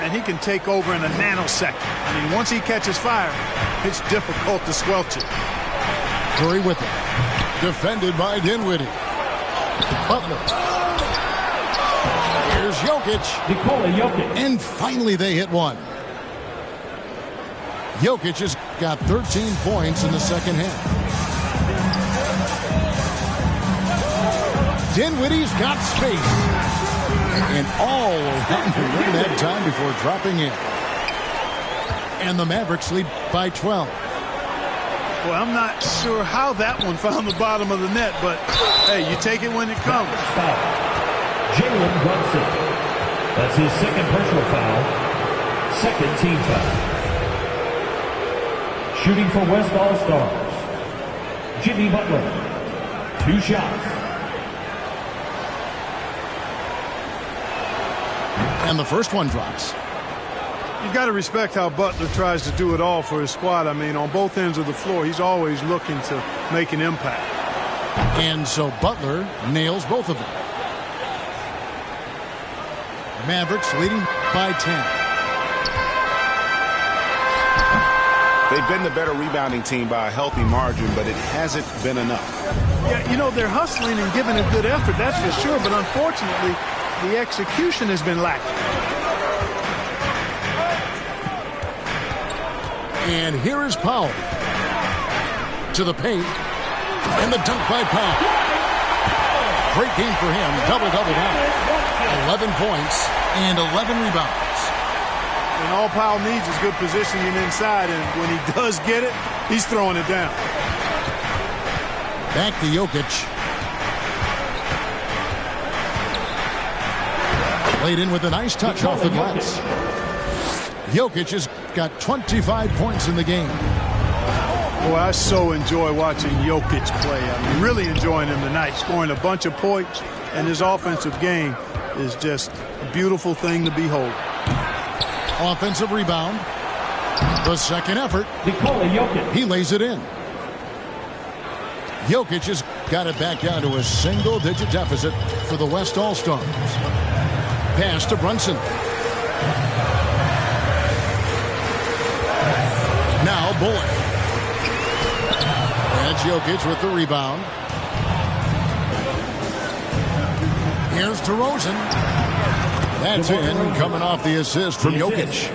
And he can take over in a nanosecond. I mean, once he catches fire, it's difficult to squelch it. Curry with it. Defended by Dinwiddie. Butler. Here's Jokic. Nikola Jokic. And finally they hit one. Jokic has got 13 points in the second half. Dinwiddie's got space. And all around the rim that time before dropping in. And the Mavericks lead by 12. Well, I'm not sure how that one found the bottom of the net, but hey, you take it when it comes. Jalen Brunson. That's his second personal foul. Second team foul. Shooting for West All-Stars, Jimmy Butler. 2 shots. And the first one drops. You've got to respect how Butler tries to do it all for his squad. I mean, on both ends of the floor, he's always looking to make an impact. And so Butler nails both of them. Mavericks leading by 10. They've been the better rebounding team by a healthy margin, but it hasn't been enough. Yeah, you know, they're hustling and giving a good effort, that's for sure, but unfortunately, the execution has been lacking. And here is Powell. To the paint. And the dunk by Powell. Great game for him. Double-double now. 11 points and 11 rebounds. And all Powell needs is good positioning inside, and when he does get it, he's throwing it down. Back to Jokic. Played in with a nice touch off the glass. Jokic has got 25 points in the game. Boy, I so enjoy watching Jokic play. I'm really enjoying him tonight, scoring a bunch of points, and his offensive game is just a beautiful thing to behold. Offensive rebound. The second effort. Nikola Jokic. He lays it in. Jokic has got it back down to a single-digit deficit for the West All-Stars. Pass to Brunson. Now Bullock. And Jokic with the rebound. Here's DeRozan. That's in, coming off the assist from Jokic.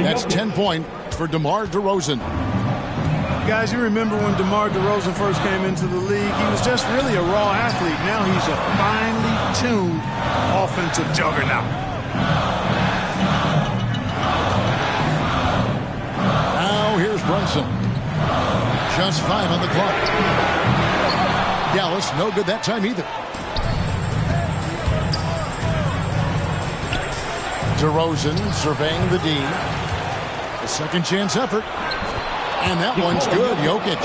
That's 10 points for DeMar DeRozan. Guys, you remember when DeMar DeRozan first came into the league? He was just really a raw athlete. Now he's a finely tuned offensive juggernaut. Now here's Brunson. Just 5 on the clock. Dallas, no good that time either. DeRozan surveying the D. A second chance effort. And that one's good. Jokic.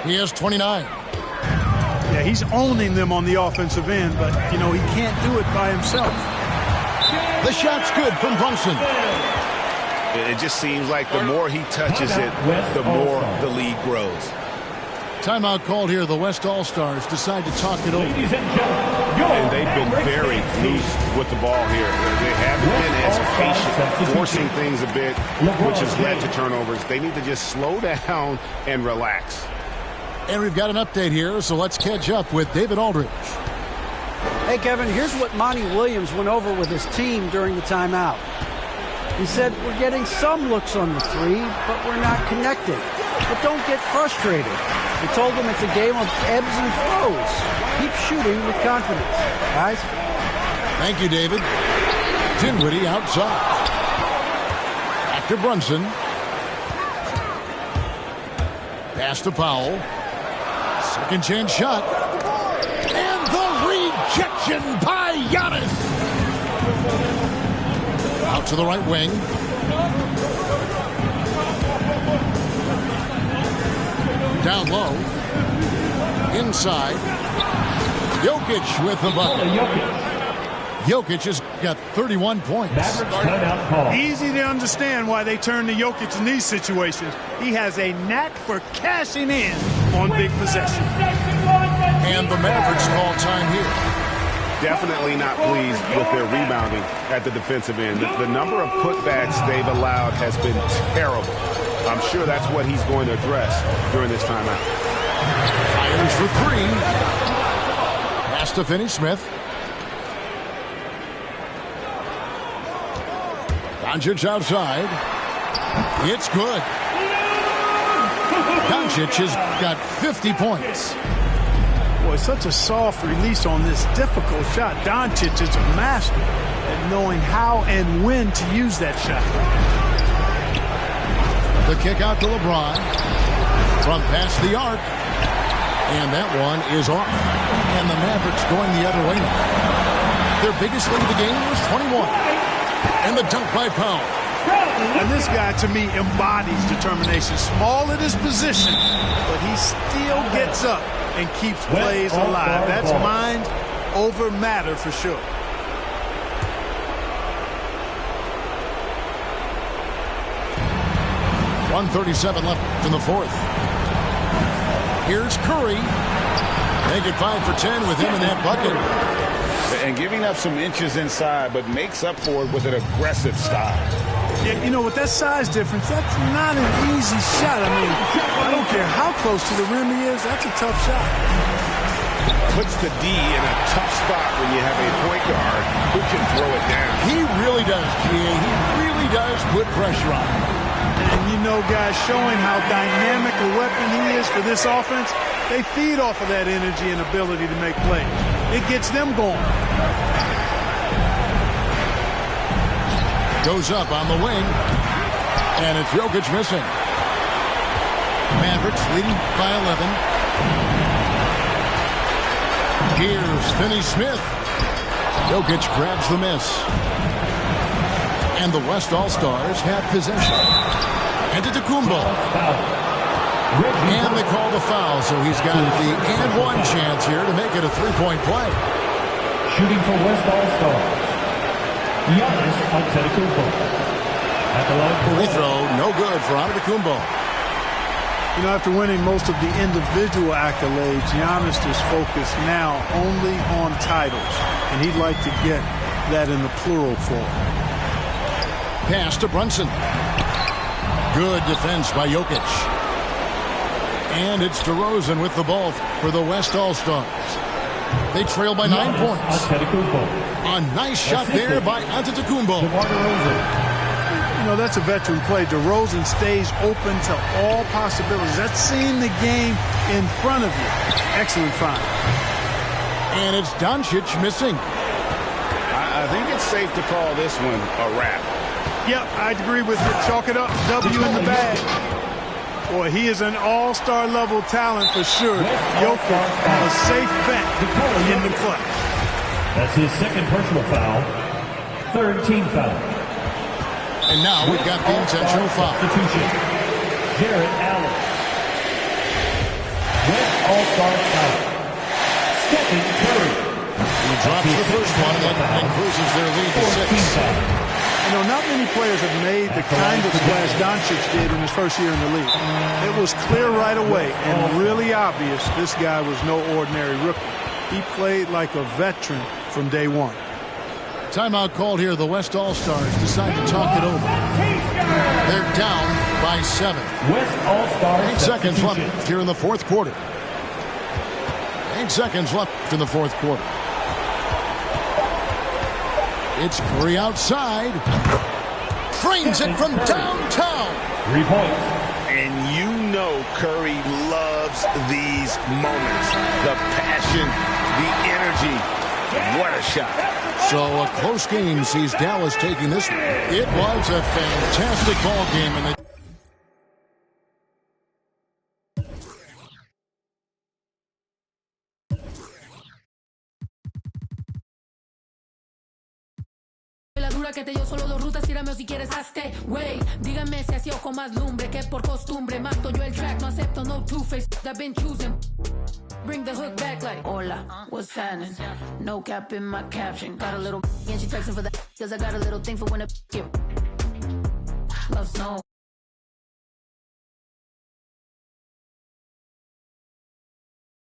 He has 29. Yeah, he's owning them on the offensive end, but, you know, he can't do it by himself. The shot's good from Brunson. It just seems like the more he touches it, the more the lead grows. Timeout called here. The West All-Stars decide to talk it over. And they've been very loose with the ball here. They haven't been as patient, forcing things a bit, which has led to turnovers. They need to just slow down and relax. And we've got an update here, so let's catch up with David Aldridge. Hey, Kevin, here's what Monty Williams went over with his team during the timeout. He said, we're getting some looks on the three, but we're not connected. But don't get frustrated. He told them it's a game of ebbs and flows. Keep shooting with confidence, guys. Thank you, David. Dinwiddie outside. Back to Brunson. Pass to Powell. Second chance shot. And the rejection by Giannis. to the right wing. Down low. Inside. Jokic with the bucket. Jokic has got 31 points. Easy to understand why they turn to Jokic in these situations. He has a knack for cashing in on big possessions. And the Mavericks call time here. Definitely not pleased with their rebounding at the defensive end. The number of putbacks they've allowed has been terrible. I'm sure that's what he's going to address during this timeout. Fires for three. Pass to Finney-Smith. Doncic outside. It's good. Doncic has got 50 points. Boy, such a soft release on this difficult shot. Doncic is a master at knowing how and when to use that shot. The kick out to LeBron. From past the arc. And that one is off. And the Mavericks going the other way now. Their biggest lead of the game was 21. And the dunk by Powell. And this guy, to me, embodies determination. Small at his position, but he still gets up and keeps plays alive. That's mind over matter for sure. .137 left in the fourth. Here's Curry. Make it 5 for 10 with him in that bucket. And giving up some inches inside, but makes up for it with an aggressive style. Yeah, you know, with that size difference, that's not an easy shot. I mean, I don't care how close to the rim he is, that's a tough shot. Puts the D in a tough spot when you have a point guard who can throw it down. He really does, G.A. He really does put pressure on him. And you know, guys, showing how dynamic a weapon he is for this offense, they feed off of that energy and ability to make plays. It gets them going. Goes up on the wing. And it's Jokic missing. Mavericks leading by 11. Here's Finney-Smith. Jokic grabs the miss. And the West All-Stars have possession. Antetokounmpo. And they call the foul, so he's got the and one chance here to make it a three-point play. Shooting for West All-Stars, Giannis Antetokounmpo. At the line for free throw, no good for Antetokounmpo. You know, after winning most of the individual accolades, Giannis is focused now only on titles, and he'd like to get that in the plural form. Pass to Brunson. Good defense by Jokic. And it's DeRozan with the ball for the West All-Stars. They trail by 9 points. A nice shot there by Antetokounmpo. You know, that's a veteran play. DeRozan stays open to all possibilities. That's seeing the game in front of you. Excellent find. And it's Doncic missing. I think it's safe to call this one a wrap. Yep, I'd agree with it. Chalk it up. W in the bag. Boy, he is an all-star level talent for sure. Jokic, a safe bet in the clutch. That's his second personal foul. Third team foul. And now we've got the intentional foul. Jarrett Allen. West All-Star foul. Stephen Curry. He drops the first one and increases their lead to 6. You know, not many players have made the kind of splash Doncic did in his first year in the league. It was clear right away and really obvious this guy was no ordinary rookie. He played like a veteran from day one. Timeout called here. The West All-Stars decide to talk it over. They're down by 7. West All-Stars 8 seconds left here in the fourth quarter. 8 seconds left in the fourth quarter. It's Curry outside. Trains it from downtown. 3 points. And you know Curry loves these moments. The passion, the energy. What a shot. So a close game sees Dallas taking this one. It was a fantastic ball game. And chula que te dio solo 2 rutas, tírame o si quieres hazte. Wey, dígame si así o con más lumbre que por costumbre. Mato yo el track, no acepto no two-face. I've been choosing. Bring the hook back like, hola, what's happening? No cap in my caption. Got a little and she texting for that, cause I got a little thing for when it get. Love snow.